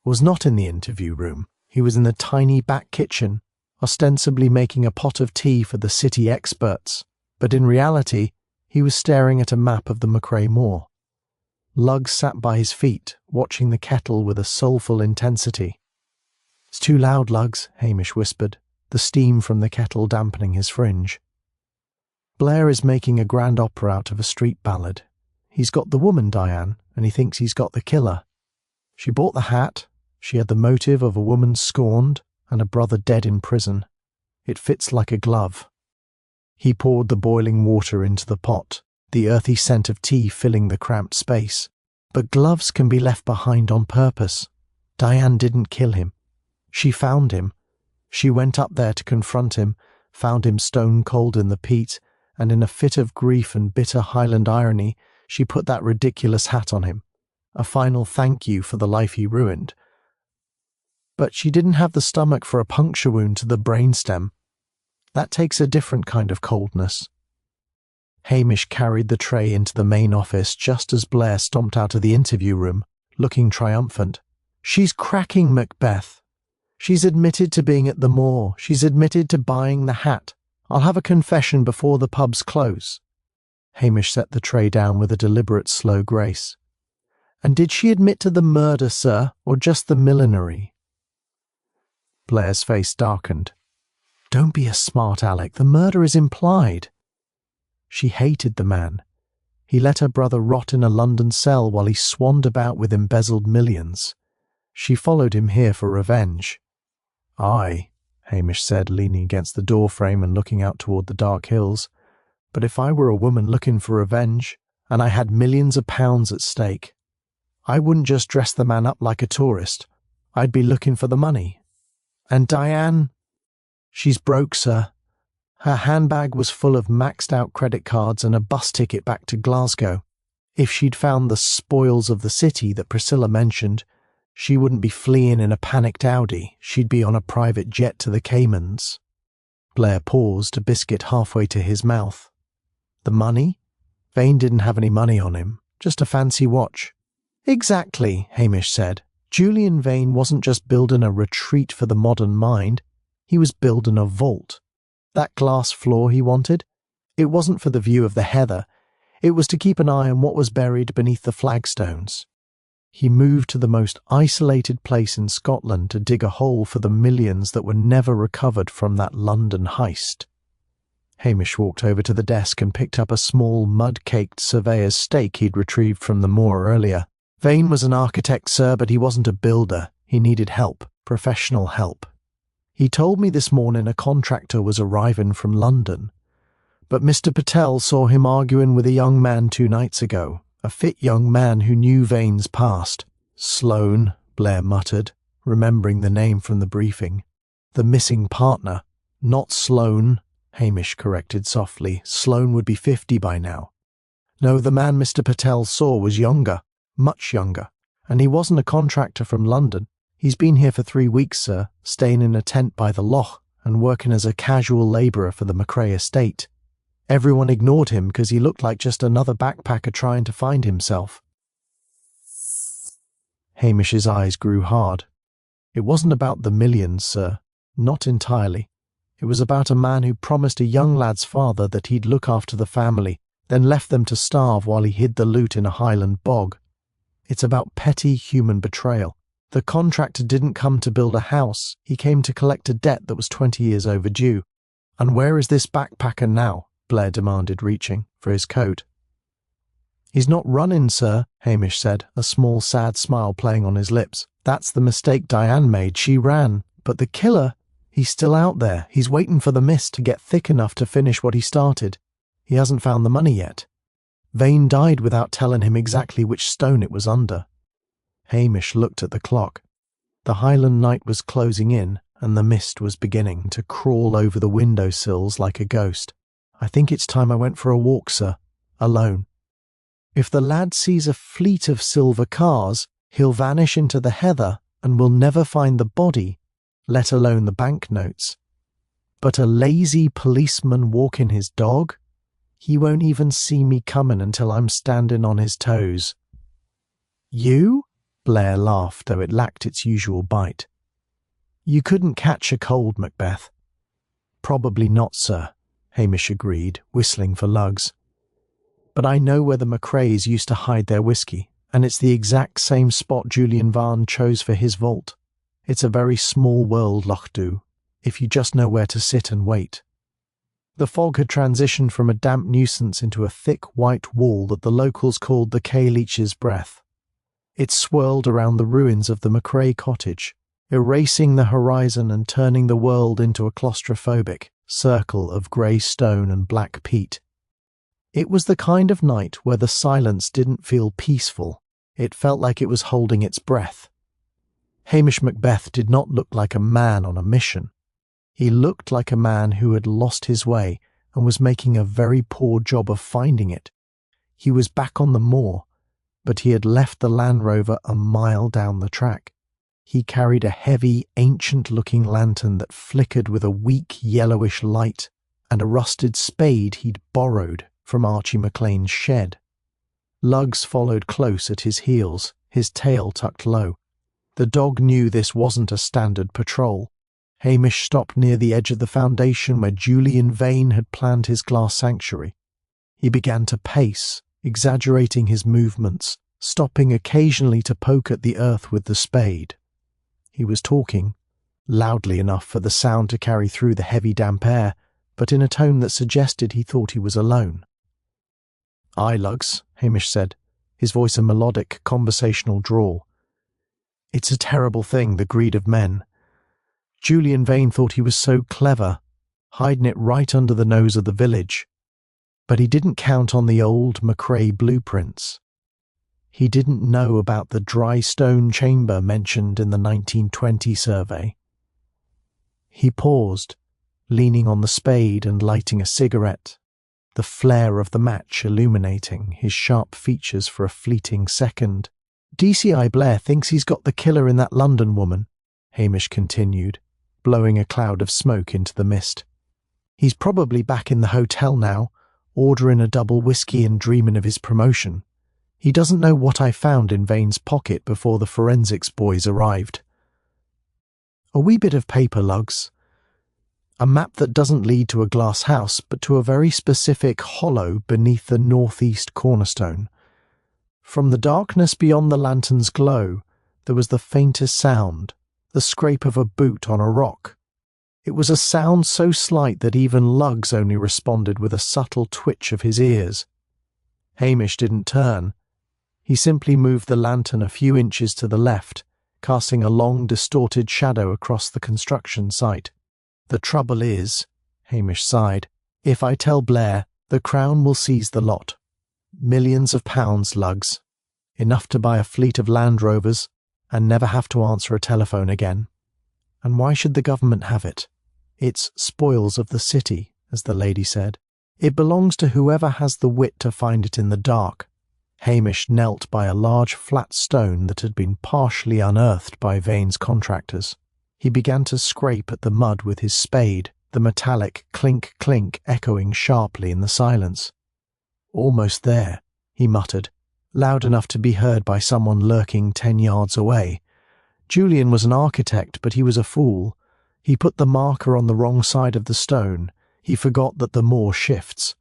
was not in the interview room. He was in the tiny back kitchen, ostensibly making a pot of tea for the city experts, but in reality he was staring at a map of the Macrae Moor. Lugg sat by his feet, watching the kettle with a soulful intensity. "It's too loud, Lugs," Hamish whispered, the steam from the kettle dampening his fringe. "Blair is making a grand opera out of a street ballad. He's got the woman, Diane, and he thinks he's got the killer. She bought the hat, she had the motive of a woman scorned and a brother dead in prison. It fits like a glove. He poured the boiling water into the pot, the earthy scent of tea filling the cramped space. But gloves can be left behind on purpose. Diane didn't kill him. She found him. She went up there to confront him, found him stone cold in the peat, and in a fit of grief and bitter Highland irony, she put that ridiculous hat on him, a final thank you for the life he ruined. But she didn't have the stomach for a puncture wound to the brainstem. That takes a different kind of coldness. Hamish carried the tray into the main office just as Blair stomped out of the interview room, looking triumphant. She's cracking, Macbeth. She's admitted to being at the Moor. She's admitted to buying the hat. I'll have a confession before the pubs close. Hamish set the tray down with a deliberate slow grace. And did she admit to the murder, sir, or just the millinery? Blair's face darkened. Don't be a smart aleck. The murder is implied. She hated the man. He let her brother rot in a London cell while he swanned about with embezzled millions. She followed him here for revenge. Aye, Hamish said, leaning against the door frame and looking out toward the dark hills. But if I were a woman looking for revenge, and I had millions of pounds at stake, I wouldn't just dress the man up like a tourist. I'd be looking for the money. And Diane? She's broke, sir. Her handbag was full of maxed-out credit cards and a bus ticket back to Glasgow. If she'd found the spoils of the city that Priscilla mentioned, she wouldn't be fleeing in a panicked Audi. She'd be on a private jet to the Caymans. Blair paused, a biscuit halfway to his mouth. The money? Vane didn't have any money on him, just a fancy watch. Exactly, Hamish said. Julian Vane wasn't just building a retreat for the modern mind. He was building a vault. That glass floor he wanted? It wasn't for the view of the heather. It was to keep an eye on what was buried beneath the flagstones. He moved to the most isolated place in Scotland to dig a hole for the millions that were never recovered from that London heist. Hamish walked over to the desk and picked up a small, mud-caked surveyor's stake he'd retrieved from the moor earlier. Vane was an architect, sir, but he wasn't a builder. He needed help, professional help. He told me this morning a contractor was arriving from London, but Mr. Patel saw him arguing with a young man 2 nights ago, a fit young man who knew Vane's past. Sloane, Blair muttered, remembering the name from the briefing. The missing partner. Not Sloane, Hamish corrected softly. Sloane would be 50 by now. No, the man Mr. Patel saw was younger, much younger, and he wasn't a contractor from London. He's been here for 3 weeks, sir, staying in a tent by the loch and working as a casual labourer for the Macrae estate. Everyone ignored him because he looked like just another backpacker trying to find himself. Hamish's eyes grew hard. It wasn't about the millions, sir. Not entirely. It was about a man who promised a young lad's father that he'd look after the family, then left them to starve while he hid the loot in a Highland bog. It's about petty human betrayal. The contractor didn't come to build a house. He came to collect a debt that was 20 years overdue. And where is this backpacker now? Blair demanded, reaching for his coat. He's not running, sir, Hamish said, a small sad smile playing on his lips. That's the mistake Diane made. She ran. But the killer, he's still out there. He's waiting for the mist to get thick enough to finish what he started. He hasn't found the money yet. Vane died without telling him exactly which stone it was under. Hamish looked at the clock. The Highland night was closing in, and the mist was beginning to crawl over the window sills like a ghost. I think it's time I went for a walk, sir, alone. If the lad sees a fleet of silver cars, he'll vanish into the heather and will never find the body, let alone the banknotes. But a lazy policeman walking his dog? He won't even see me coming until I'm standing on his toes. You? Blair laughed, though it lacked its usual bite. You couldn't catch a cold, Macbeth. Probably not, sir, Hamish agreed, whistling for lugs. But I know where the Macraes used to hide their whiskey, and it's the exact same spot Julian Vane chose for his vault. It's a very small world, Lochdubh, if you just know where to sit and wait. The fog had transitioned from a damp nuisance into a thick white wall that the locals called the K-Leech's breath. It swirled around the ruins of the McRae cottage, erasing the horizon and turning the world into a claustrophobic circle of grey stone and black peat. It was the kind of night where the silence didn't feel peaceful. It felt like it was holding its breath. Hamish Macbeth did not look like a man on a mission. He looked like a man who had lost his way and was making a very poor job of finding it. He was back on the moor, but he had left the Land Rover a mile down the track. He carried a heavy, ancient-looking lantern that flickered with a weak, yellowish light, and a rusted spade he'd borrowed from Archie McLean's shed. Lugs followed close at his heels, his tail tucked low. The dog knew this wasn't a standard patrol. Hamish stopped near the edge of the foundation where Julian Vane had planned his glass sanctuary. He began to pace, exaggerating his movements, stopping occasionally to poke at the earth with the spade. He was talking, loudly enough for the sound to carry through the heavy damp air, but in a tone that suggested he thought he was alone. "Aye, Lugs," Hamish said, his voice a melodic, conversational drawl. "It's a terrible thing, the greed of men. Julian Vane thought he was so clever, hiding it right under the nose of the village. But he didn't count on the old McRae blueprints. He didn't know about the dry stone chamber mentioned in the 1920 survey." He paused, leaning on the spade and lighting a cigarette, the flare of the match illuminating his sharp features for a fleeting second. "DCI Blair thinks he's got the killer in that London woman," Hamish continued, blowing a cloud of smoke into the mist. "He's probably back in the hotel now, ordering a double whiskey and dreaming of his promotion. He doesn't know what I found in Vane's pocket before the forensics boys arrived. A wee bit of paper, Lugs. A map that doesn't lead to a glass house, but to a very specific hollow beneath the northeast cornerstone. From the darkness beyond the lantern's glow, there was the faintest sound, the scrape of a boot on a rock. It was a sound so slight that even Lugs only responded with a subtle twitch of his ears. Hamish didn't turn. He simply moved the lantern a few inches to the left, casting a long, distorted shadow across the construction site. "The trouble is," Hamish sighed, "if I tell Blair, the Crown will seize the lot. Millions of pounds, Lugs. Enough to buy a fleet of Land Rovers and never have to answer a telephone again. And why should the government have it? It's spoils of the city, as the lady said. It belongs to whoever has the wit to find it in the dark." Hamish knelt by a large flat stone that had been partially unearthed by Vane's contractors. He began to scrape at the mud with his spade, the metallic clink-clink echoing sharply in the silence. "Almost there," he muttered, loud enough to be heard by someone lurking 10 yards away. Julian was an architect, but he was a fool. He put the marker on the wrong side of the stone. He forgot that the moor shifts.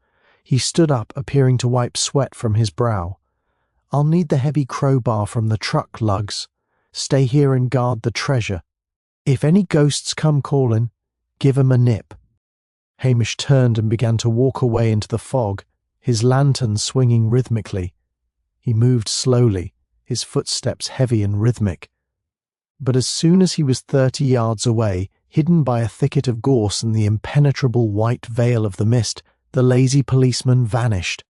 He stood up, appearing to wipe sweat from his brow. "I'll need the heavy crowbar from the truck, Lugs. Stay here and guard the treasure. If any ghosts come calling, give 'em a nip." Hamish turned and began to walk away into the fog, his lantern swinging rhythmically. He moved slowly, his footsteps heavy and rhythmic. But as soon as he was 30 yards away, hidden by a thicket of gorse and the impenetrable white veil of the mist, the lazy policeman vanished.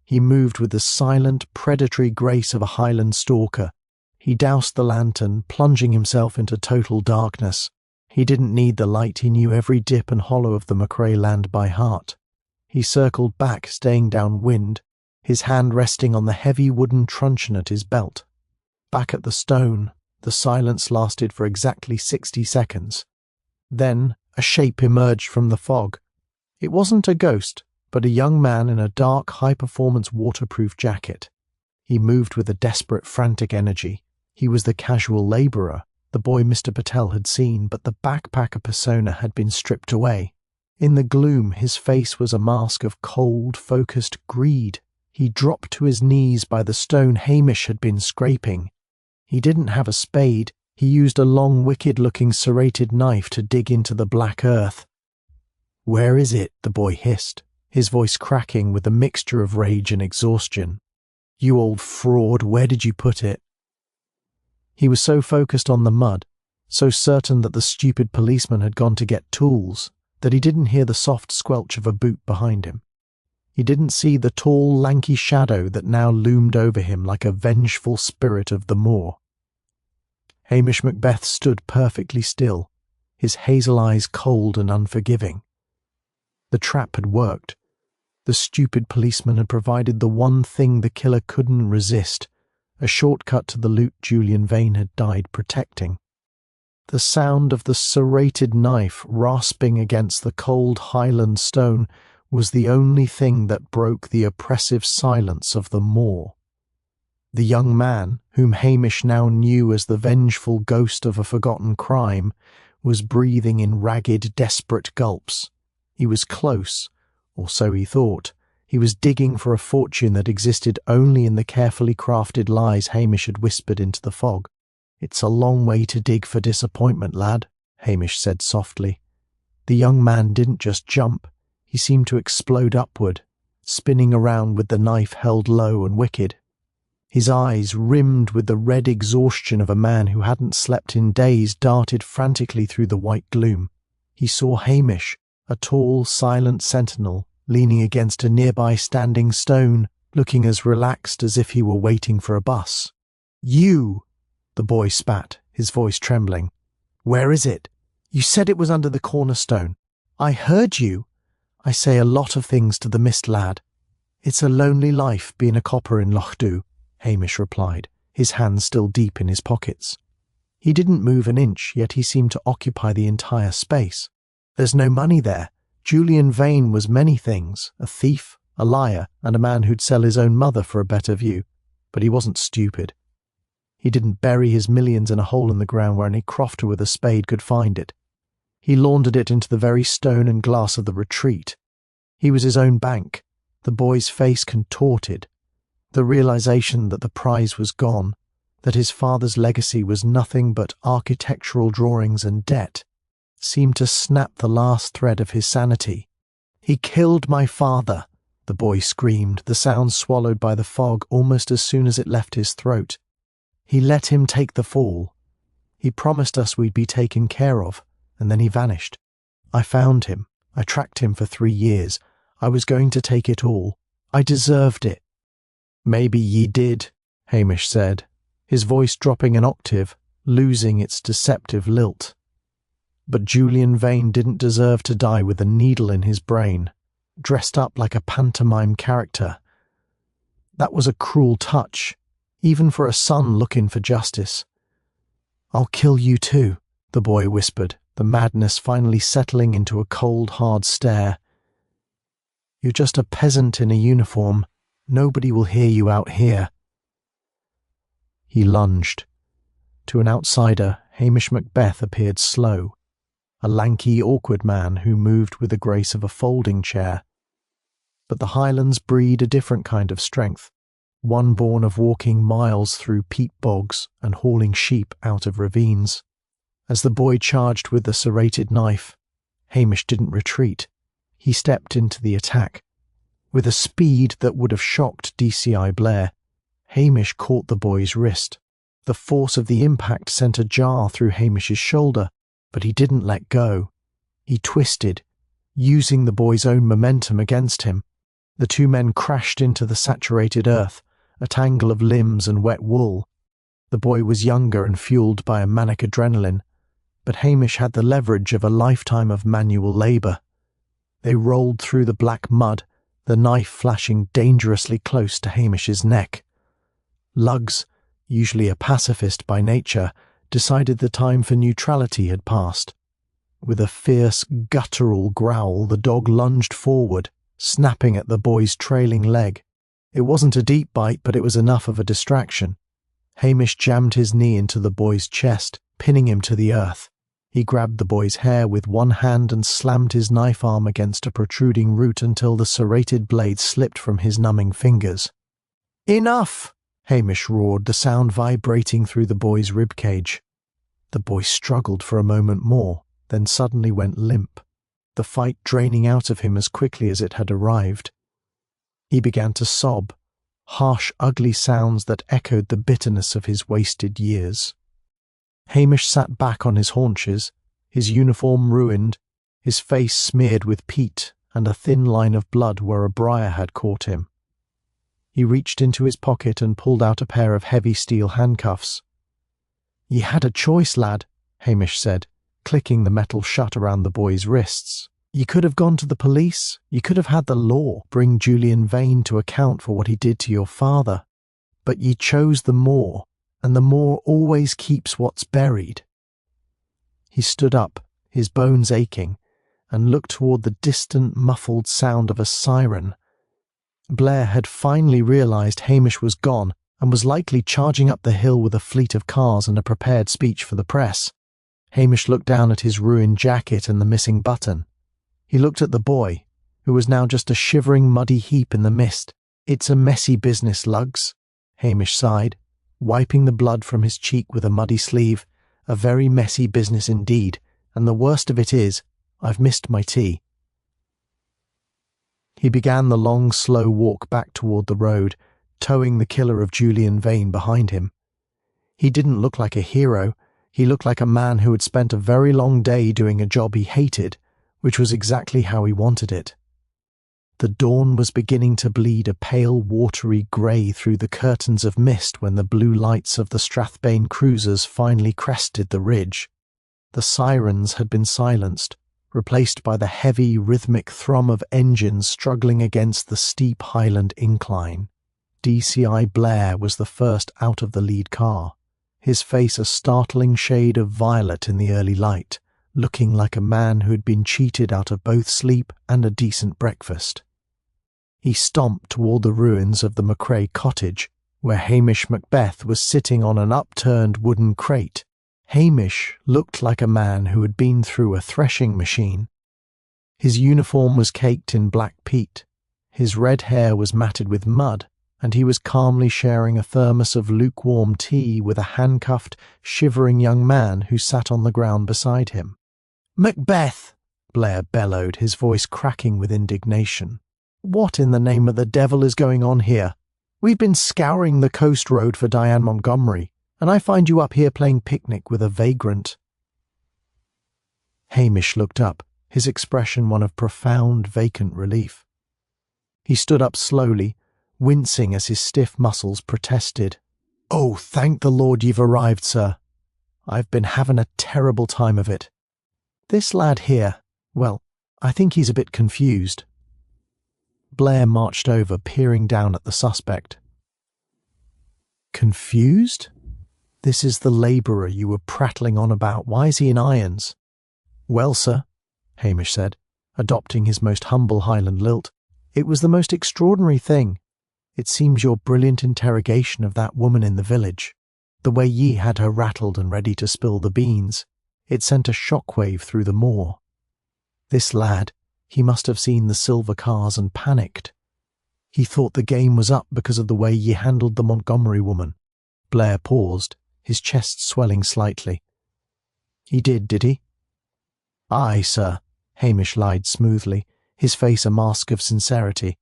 He moved with the silent, predatory grace of a Highland stalker. He doused the lantern, plunging himself into total darkness. He didn't need the light, he knew every dip and hollow of the McRae land by heart. He circled back, staying downwind, his hand resting on the heavy wooden truncheon at his belt. Back at the stone, the silence lasted for exactly 60 seconds. Then a shape emerged from the fog. It wasn't a ghost, but a young man in a dark, high-performance waterproof jacket. He moved with a desperate, frantic energy. He was the casual labourer, the boy Mr. Patel had seen, but the backpacker persona had been stripped away. In the gloom, his face was a mask of cold, focused greed. He dropped to his knees by the stone Hamish had been scraping. He didn't have a spade. He used a long, wicked-looking serrated knife to dig into the black earth. "Where is it?" the boy hissed, his voice cracking with a mixture of rage and exhaustion. "You old fraud, where did you put it?" He was so focused on the mud, so certain that the stupid policeman had gone to get tools, that he didn't hear the soft squelch of a boot behind him. He didn't see the tall, lanky shadow that now loomed over him like a vengeful spirit of the moor. Hamish Macbeth stood perfectly still, his hazel eyes cold and unforgiving. The trap had worked. The stupid policeman had provided the one thing the killer couldn't resist, a shortcut to the loot Julian Vane had died protecting. The sound of the serrated knife rasping against the cold Highland stone was the only thing that broke the oppressive silence of the moor. The young man, whom Hamish now knew as the vengeful ghost of a forgotten crime, was breathing in ragged, desperate gulps. He was close, or so he thought. He was digging for a fortune that existed only in the carefully crafted lies Hamish had whispered into the fog. "It's a long way to dig for disappointment, lad," Hamish said softly. The young man didn't just jump. He seemed to explode upward, spinning around with the knife held low and wicked. His eyes, rimmed with the red exhaustion of a man who hadn't slept in days, darted frantically through the white gloom. He saw Hamish, a tall, silent sentinel, leaning against a nearby standing stone, looking as relaxed as if he were waiting for a bus. "You!" the boy spat, his voice trembling. "Where is it? You said it was under the cornerstone. I heard you. I say a lot of things to the mist, lad." "It's a lonely life being a copper in Lochdubh," Hamish replied, his hands still deep in his pockets. He didn't move an inch, yet he seemed to occupy the entire space. "There's no money there. Julian Vane was many things, a thief, a liar, and a man who'd sell his own mother for a better view. But he wasn't stupid. He didn't bury his millions in a hole in the ground where any crofter with a spade could find it. He laundered it into the very stone and glass of the retreat. He was his own bank." The boy's face contorted. The realization that the prize was gone, that his father's legacy was nothing but architectural drawings and debt, seemed to snap the last thread of his sanity. "He killed my father," the boy screamed, the sound swallowed by the fog almost as soon as it left his throat. "He let him take the fall. He promised us we'd be taken care of, and then he vanished. I found him. I tracked him for 3 years. I was going to take it all. I deserved it." "Maybe ye did," Hamish said, his voice dropping an octave, losing its deceptive lilt. "But Julian Vane didn't deserve to die with a needle in his brain, dressed up like a pantomime character. That was a cruel touch, even for a son looking for justice." "I'll kill you too," the boy whispered, the madness finally settling into a cold, hard stare. "You're just a peasant in a uniform. Nobody will hear you out here." He lunged. To an outsider, Hamish Macbeth appeared slow, a lanky, awkward man who moved with the grace of a folding chair. But the Highlands breed a different kind of strength, one born of walking miles through peat bogs and hauling sheep out of ravines. As the boy charged with the serrated knife, Hamish didn't retreat. He stepped into the attack. With a speed that would have shocked DCI Blair, Hamish caught the boy's wrist. The force of the impact sent a jar through Hamish's shoulder, but he didn't let go. He twisted, using the boy's own momentum against him. The two men crashed into the saturated earth, a tangle of limbs and wet wool. The boy was younger and fueled by a manic adrenaline, but Hamish had the leverage of a lifetime of manual labour. They rolled through the black mud, the knife flashing dangerously close to Hamish's neck. Lugs, usually a pacifist by nature, decided the time for neutrality had passed. With a fierce, guttural growl, the dog lunged forward, snapping at the boy's trailing leg. It wasn't a deep bite, but it was enough of a distraction. Hamish jammed his knee into the boy's chest, pinning him to the earth. He grabbed the boy's hair with one hand and slammed his knife arm against a protruding root until the serrated blade slipped from his numbing fingers. "Enough!" Hamish roared, the sound vibrating through the boy's ribcage. The boy struggled for a moment more, then suddenly went limp. the fight draining out of him as quickly as it had arrived. He began to sob, harsh, ugly sounds that echoed the bitterness of his wasted years. Hamish sat back on his haunches, his uniform ruined, his face smeared with peat and a thin line of blood where a briar had caught him. He reached into his pocket and pulled out a pair of heavy steel handcuffs. "Ye had a choice, lad," Hamish said, clicking the metal shut around the boy's wrists. "You could have gone to the police. You could have had the law bring Julian Vane to account for what he did to your father. But ye chose the Moor, and the Moor always keeps what's buried." He stood up, his bones aching, and looked toward the distant, muffled sound of a siren. Blair had finally realized Hamish was gone and was likely charging up the hill with a fleet of cars and a prepared speech for the press. Hamish looked down at his ruined jacket and the missing button. He looked at the boy, who was now just a shivering, muddy heap in the mist. "It's a messy business, Lugs," Hamish sighed, wiping the blood from his cheek with a muddy sleeve. "A very messy business indeed, and the worst of it is, I've missed my tea." He began the long, slow walk back toward the road, towing the killer of Julian Vane behind him. He didn't look like a hero. He looked like a man who had spent a very long day doing a job he hated, which was exactly how he wanted it. The dawn was beginning to bleed a pale, watery grey through the curtains of mist when the blue lights of the Strathbane cruisers finally crested the ridge. The sirens had been silenced, replaced by the heavy, rhythmic thrum of engines struggling against the steep Highland incline. DCI Blair was the first out of the lead car, his face a startling shade of violet in the early light, looking like a man who had been cheated out of both sleep and a decent breakfast. He stomped toward the ruins of the McRae cottage, where Hamish Macbeth was sitting on an upturned wooden crate. Hamish looked like a man who had been through a threshing machine. His uniform was caked in black peat, his red hair was matted with mud, and he was calmly sharing a thermos of lukewarm tea with a handcuffed, shivering young man who sat on the ground beside him. "Macbeth!" Blair bellowed, his voice cracking with indignation. "What in the name of the devil is going on here? We've been scouring the coast road for Diane Montgomery, and I find you up here playing picnic with a vagrant." Hamish looked up, his expression one of profound, vacant relief. He stood up slowly, wincing as his stiff muscles protested. "Oh, thank the Lord you've arrived, sir. I've been having a terrible time of it. This lad here, well, I think he's a bit confused." Blair marched over, peering down at the suspect. "Confused? This is the labourer you were prattling on about. Why is he in irons?" "Well, sir," Hamish said, adopting his most humble Highland lilt, "it was the most extraordinary thing. It seems your brilliant interrogation of that woman in the village, the way ye had her rattled and ready to spill the beans, it sent a shockwave through the moor. This lad, he must have seen the silver cars and panicked. He thought the game was up because of the way ye handled the Montgomery woman." Blair paused, his chest swelling slightly. "He did he?" "Aye, sir," Hamish lied smoothly, his face a mask of sincerity.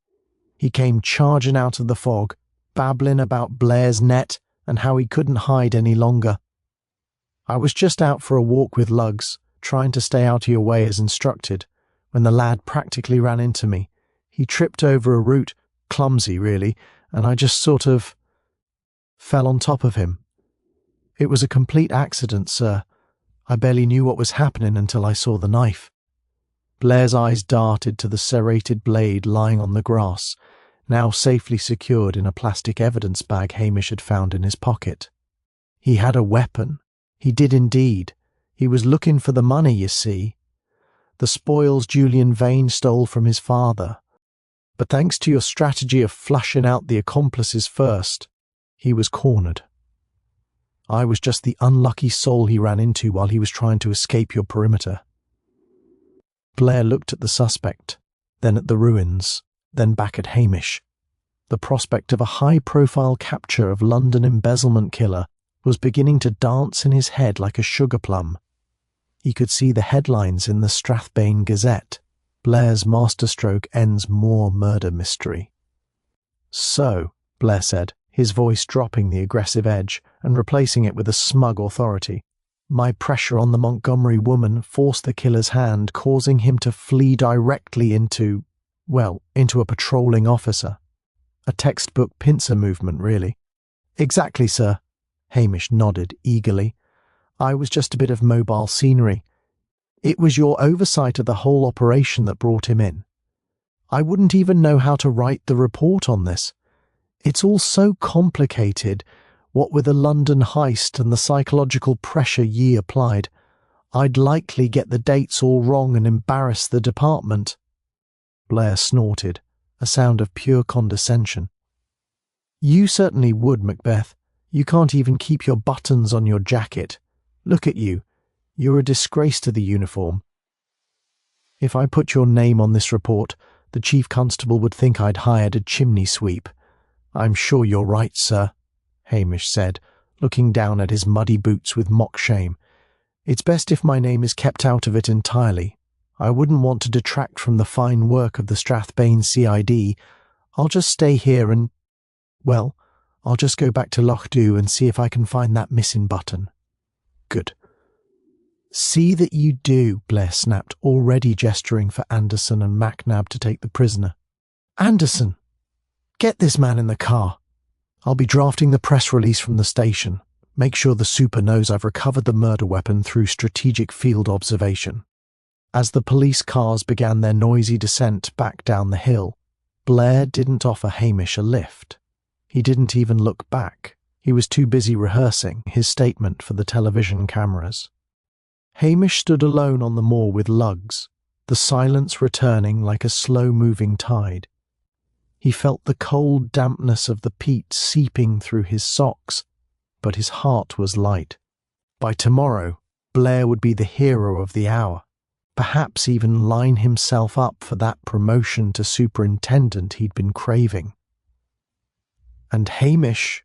"He came charging out of the fog, babbling about Blair's net and how he couldn't hide any longer. I was just out for a walk with Lugs, trying to stay out of your way as instructed, when the lad practically ran into me. He tripped over a root, clumsy really, and I just sort of fell on top of him. It was a complete accident, sir. I barely knew what was happening until I saw the knife." Blair's eyes darted to the serrated blade lying on the grass, now safely secured in a plastic evidence bag Hamish had found in his pocket. He had a weapon. He did indeed. He was looking for the money, you see. The spoils Julian Vane stole from his father. But thanks to your strategy of flushing out the accomplices first, he was cornered. I was just the unlucky soul he ran into while he was trying to escape your perimeter." Blair looked at the suspect, then at the ruins, then back at Hamish. The prospect of a high-profile capture of London embezzlement killer was beginning to dance in his head like a sugar plum. He could see the headlines in the Strathbane Gazette, Blair's masterstroke ends Moor murder mystery. So, Blair said, his voice dropping the aggressive edge and replacing it with a smug authority. My pressure on the Montgomery woman forced the killer's hand, causing him to flee directly into a patrolling officer. A textbook pincer movement, really. Exactly, sir. Hamish nodded eagerly. I was just a bit of mobile scenery. It was your oversight of the whole operation that brought him in. I wouldn't even know how to write the report on this. It's all so complicated, what with the London heist and the psychological pressure ye applied. I'd likely get the dates all wrong and embarrass the department. Blair snorted, a sound of pure condescension. You certainly would, Macbeth. You can't even keep your buttons on your jacket. Look at you. You're a disgrace to the uniform. If I put your name on this report, the chief constable would think I'd hired a chimney sweep. I'm sure you're right, sir, Hamish said, looking down at his muddy boots with mock shame. It's best if my name is kept out of it entirely. I wouldn't want to detract from the fine work of the Strathbane CID. I'll just stay here and, I'll just go back to Lochdubh and see if I can find that missing button. Good. See that you do, Blair snapped, already gesturing for Anderson and Macnab to take the prisoner. Anderson! Get this man in the car. I'll be drafting the press release from the station. Make sure the super knows I've recovered the murder weapon through strategic field observation. As the police cars began their noisy descent back down the hill, Blair didn't offer Hamish a lift. He didn't even look back. He was too busy rehearsing his statement for the television cameras. Hamish stood alone on the moor with lugs, the silence returning like a slow-moving tide. He felt the cold dampness of the peat seeping through his socks, but his heart was light. By tomorrow, Blair would be the hero of the hour, perhaps even line himself up for that promotion to superintendent he'd been craving. And Hamish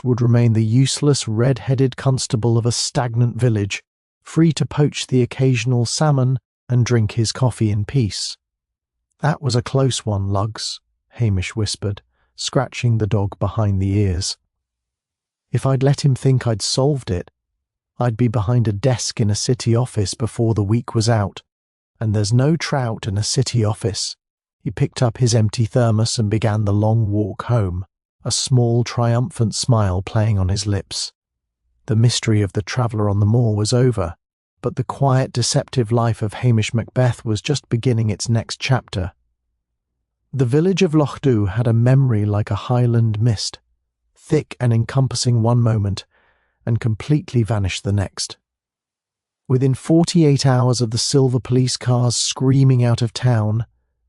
would remain the useless red-headed constable of a stagnant village, free to poach the occasional salmon and drink his coffee in peace. That was a close one, Lugs, Hamish whispered, scratching the dog behind the ears. If I'd let him think I'd solved it, I'd be behind a desk in a city office before the week was out, and there's no trout in a city office. He picked up his empty thermos and began the long walk home, a small triumphant smile playing on his lips. The mystery of the traveller on the moor was over, but the quiet, deceptive life of Hamish Macbeth was just beginning its next chapter. The village of Lochdubh had a memory like a Highland mist, thick and encompassing one moment, and completely vanished the next. Within 48 hours of the silver police cars screaming out of town,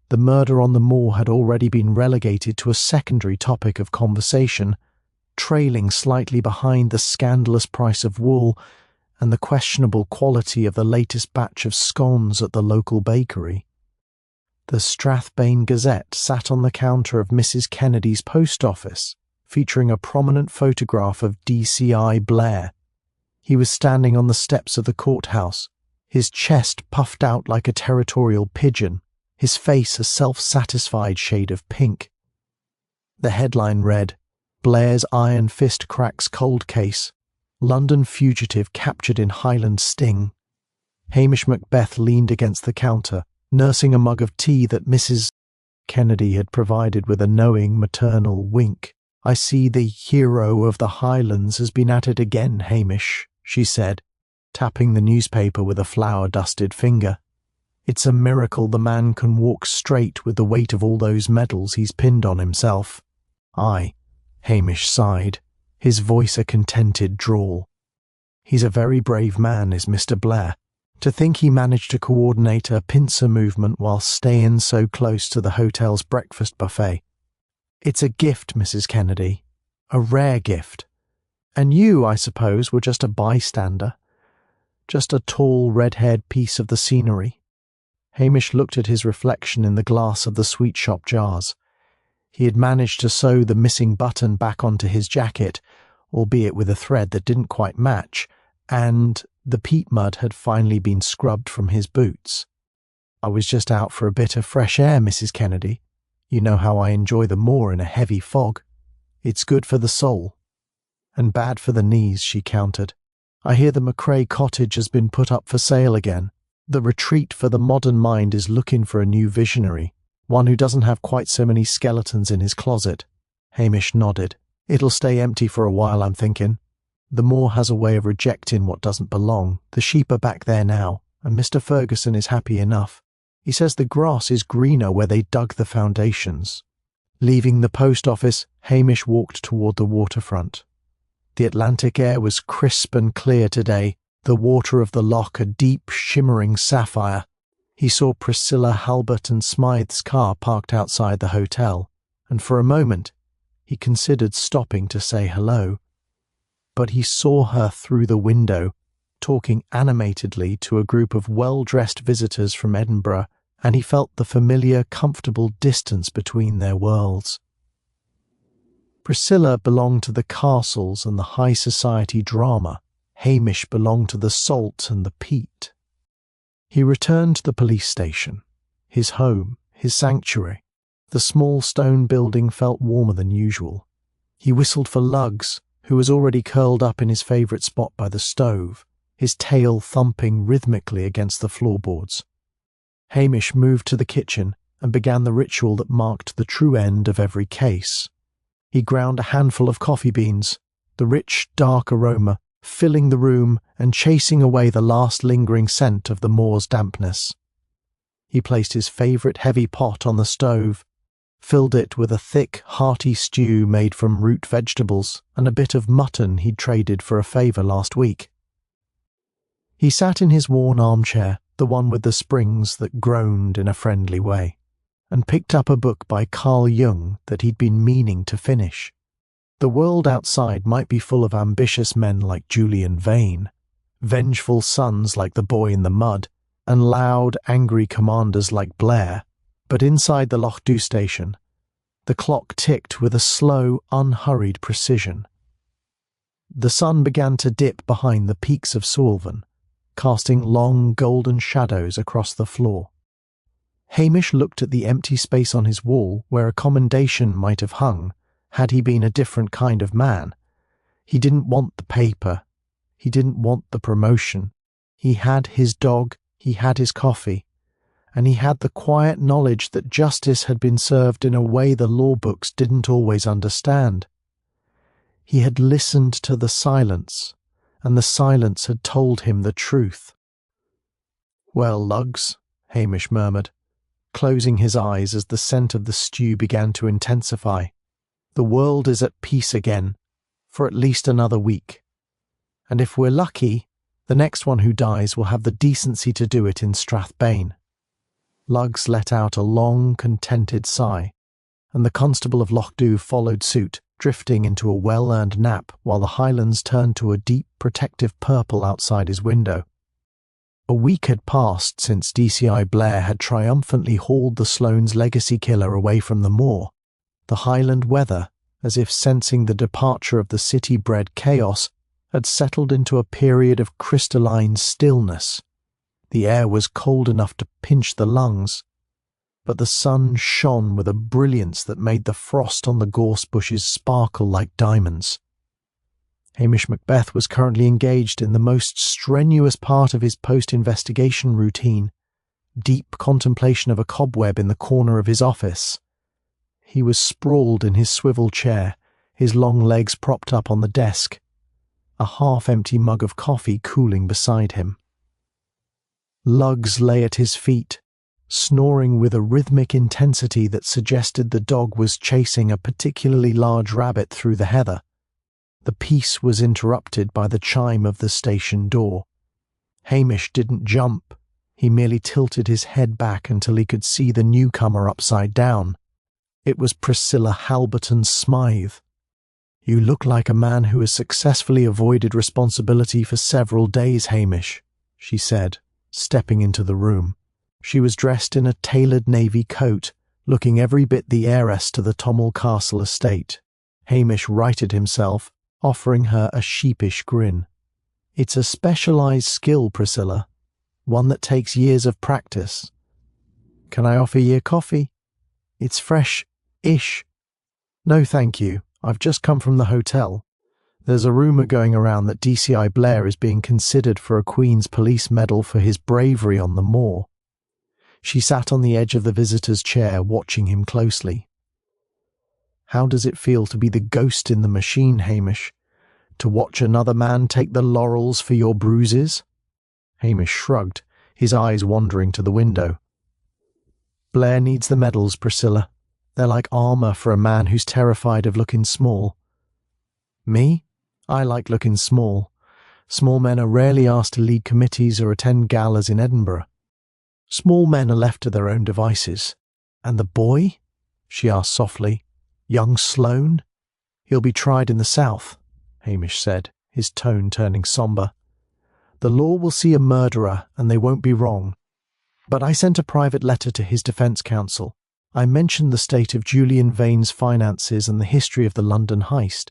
the murder on the moor had already been relegated to a secondary topic of conversation, trailing slightly behind the scandalous price of wool and the questionable quality of the latest batch of scones at the local bakery. The Strathbane Gazette sat on the counter of Mrs. Kennedy's post office, featuring a prominent photograph of DCI Blair. He was standing on the steps of the courthouse, his chest puffed out like a territorial pigeon, his face a self-satisfied shade of pink. The headline read, Blair's Iron Fist Cracks Cold Case, London Fugitive Captured in Highland Sting. Hamish Macbeth leaned against the counter, nursing a mug of tea that Mrs. Kennedy had provided with a knowing maternal wink. I see the hero of the Highlands has been at it again, Hamish, she said, tapping the newspaper with a flour-dusted finger. It's a miracle the man can walk straight with the weight of all those medals he's pinned on himself. Aye, Hamish sighed, his voice a contented drawl. He's a very brave man, is Mr. Blair. To think he managed to coordinate a pincer movement while staying so close to the hotel's breakfast buffet. It's a gift, Mrs. Kennedy, a rare gift. And you, I suppose, were just a bystander, just a tall, red-haired piece of the scenery. Hamish looked at his reflection in the glass of the sweet shop jars. He had managed to sew the missing button back onto his jacket, albeit with a thread that didn't quite match, and the peat mud had finally been scrubbed from his boots. "I was just out for a bit of fresh air, Mrs. Kennedy. You know how I enjoy the moor in a heavy fog. It's good for the soul." "And bad for the knees," she countered. "I hear the McCrae cottage has been put up for sale again. The retreat for the modern mind is looking for a new visionary, one who doesn't have quite so many skeletons in his closet." Hamish nodded. "It'll stay empty for a while, I'm thinking. The moor has a way of rejecting what doesn't belong. The sheep are back there now, and Mr. Ferguson is happy enough. He says the grass is greener where they dug the foundations." Leaving the post office, Hamish walked toward the waterfront. The Atlantic air was crisp and clear today, the water of the loch a deep, shimmering sapphire. He saw Priscilla, Halbert and Smythe's car parked outside the hotel, and for a moment he considered stopping to say hello. But he saw her through the window, talking animatedly to a group of well-dressed visitors from Edinburgh, and he felt the familiar, comfortable distance between their worlds. Priscilla belonged to the castles and the high society drama. Hamish belonged to the salt and the peat. He returned to the police station, his home, his sanctuary. The small stone building felt warmer than usual. He whistled for Luggs, who was already curled up in his favourite spot by the stove, his tail thumping rhythmically against the floorboards. Hamish moved to the kitchen and began the ritual that marked the true end of every case. He ground a handful of coffee beans, the rich, dark aroma filling the room and chasing away the last lingering scent of the moor's dampness. He placed his favourite heavy pot on the stove, filled it with a thick, hearty stew made from root vegetables and a bit of mutton he'd traded for a favour last week. He sat in his worn armchair, the one with the springs that groaned in a friendly way, and picked up a book by Carl Jung that he'd been meaning to finish. The world outside might be full of ambitious men like Julian Vane, vengeful sons like the boy in the mud, and loud, angry commanders like Blair, but inside the Lochdubh station, the clock ticked with a slow, unhurried precision. The sun began to dip behind the peaks of Sullivan, casting long, golden shadows across the floor. Hamish looked at the empty space on his wall where a commendation might have hung, had he been a different kind of man. He didn't want the paper. He didn't want the promotion. He had his dog, he had his coffee, and he had the quiet knowledge that justice had been served in a way the law books didn't always understand. He had listened to the silence, and the silence had told him the truth. "Well, Luggs," Hamish murmured, closing his eyes as the scent of the stew began to intensify. "The world is at peace again, for at least another week. And if we're lucky, the next one who dies will have the decency to do it in Strathbane." Luggs let out a long, contented sigh, and the constable of Lochdubh followed suit, drifting into a well-earned nap while the Highlands turned to a deep, protective purple outside his window. A week had passed since DCI Blair had triumphantly hauled the Sloane's legacy killer away from the moor. The Highland weather, as if sensing the departure of the city-bred chaos, had settled into a period of crystalline stillness. The air was cold enough to pinch the lungs, but the sun shone with a brilliance that made the frost on the gorse bushes sparkle like diamonds. Hamish Macbeth was currently engaged in the most strenuous part of his post-investigation routine, deep contemplation of a cobweb in the corner of his office. He was sprawled in his swivel chair, his long legs propped up on the desk, a half-empty mug of coffee cooling beside him. Luggs lay at his feet, snoring with a rhythmic intensity that suggested the dog was chasing a particularly large rabbit through the heather. The peace was interrupted by the chime of the station door. Hamish didn't jump. He merely tilted his head back until he could see the newcomer upside down. It was Priscilla Halberton Smythe. "You look like a man who has successfully avoided responsibility for several days, Hamish," she said, stepping into the room. She was dressed in a tailored navy coat, looking every bit the heiress to the Tommel Castle estate. Hamish righted himself, offering her a sheepish grin. "It's a specialised skill, Priscilla, one that takes years of practice. Can I offer ye a coffee? It's fresh-ish. No, thank you. I've just come from the hotel. There's a rumour going around that DCI Blair is being considered for a Queen's Police Medal for his bravery on the moor. She sat on the edge of the visitor's chair, watching him closely. How does it feel to be the ghost in the machine, Hamish? To watch another man take the laurels for your bruises? Hamish shrugged, his eyes wandering to the window. Blair needs the medals, Priscilla. They're like armour for a man who's terrified of looking small. Me? I like looking small. Small men are rarely asked to lead committees or attend galas in Edinburgh. Small men are left to their own devices. And the boy? She asked softly. Young Sloane? He'll be tried in the south, Hamish said, his tone turning sombre. The law will see a murderer, and they won't be wrong. But I sent a private letter to his defence counsel. I mentioned the state of Julian Vane's finances and the history of the London heist.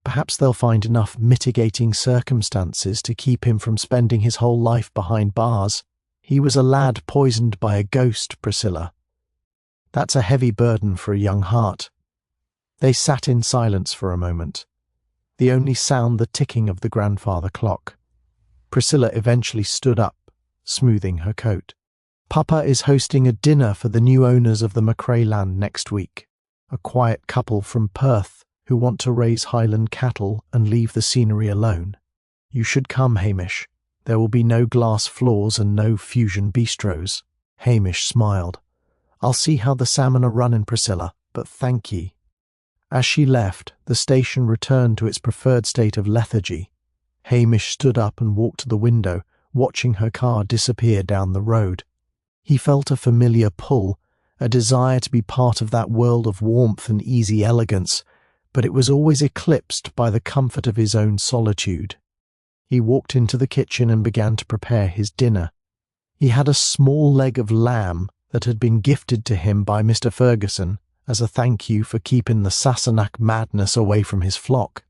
Perhaps they'll find enough mitigating circumstances to keep him from spending his whole life behind bars. He was a lad poisoned by a ghost, Priscilla. That's a heavy burden for a young heart. They sat in silence for a moment, the only sound the ticking of the grandfather clock. Priscilla eventually stood up, smoothing her coat. Papa is hosting a dinner for the new owners of the McRae land next week, a quiet couple from Perth who want to raise Highland cattle and leave the scenery alone. You should come, Hamish. There will be no glass floors and no fusion bistros. Hamish smiled. I'll see how the salmon are running, Priscilla, but thank ye. As she left, the station returned to its preferred state of lethargy. Hamish stood up and walked to the window, watching her car disappear down the road. He felt a familiar pull, a desire to be part of that world of warmth and easy elegance, but it was always eclipsed by the comfort of his own solitude. He walked into the kitchen and began to prepare his dinner. He had a small leg of lamb that had been gifted to him by Mr. Ferguson as a thank you for keeping the Sassenach madness away from his flock.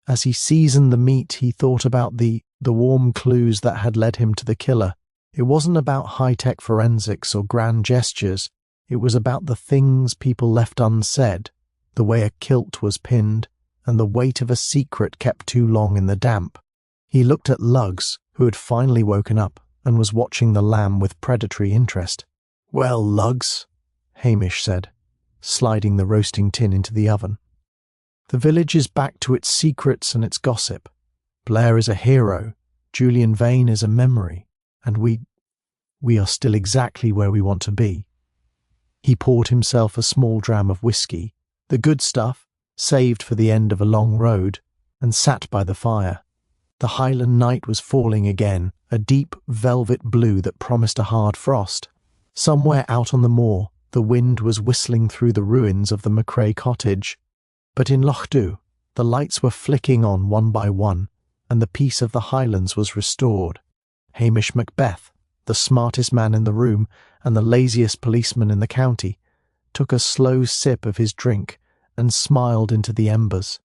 As he seasoned the meat, he thought about the warm clues that had led him to the killer. It wasn't about high-tech forensics or grand gestures. It was about the things people left unsaid, the way a kilt was pinned, and the weight of a secret kept too long in the damp. He looked at Lugs, who had finally woken up and was watching the lamb with predatory interest. Well, Lugs, Hamish said, sliding the roasting tin into the oven. The village is back to its secrets and its gossip. Blair is a hero, Julian Vane is a memory, and we are still exactly where we want to be. He poured himself a small dram of whiskey, the good stuff, saved for the end of a long road, and sat by the fire. The Highland night was falling again, a deep velvet blue that promised a hard frost. Somewhere out on the moor, the wind was whistling through the ruins of the McRae cottage. But in Lochdubh, the lights were flicking on one by one, and the peace of the Highlands was restored. Hamish Macbeth, the smartest man in the room and the laziest policeman in the county, took a slow sip of his drink and smiled into the embers.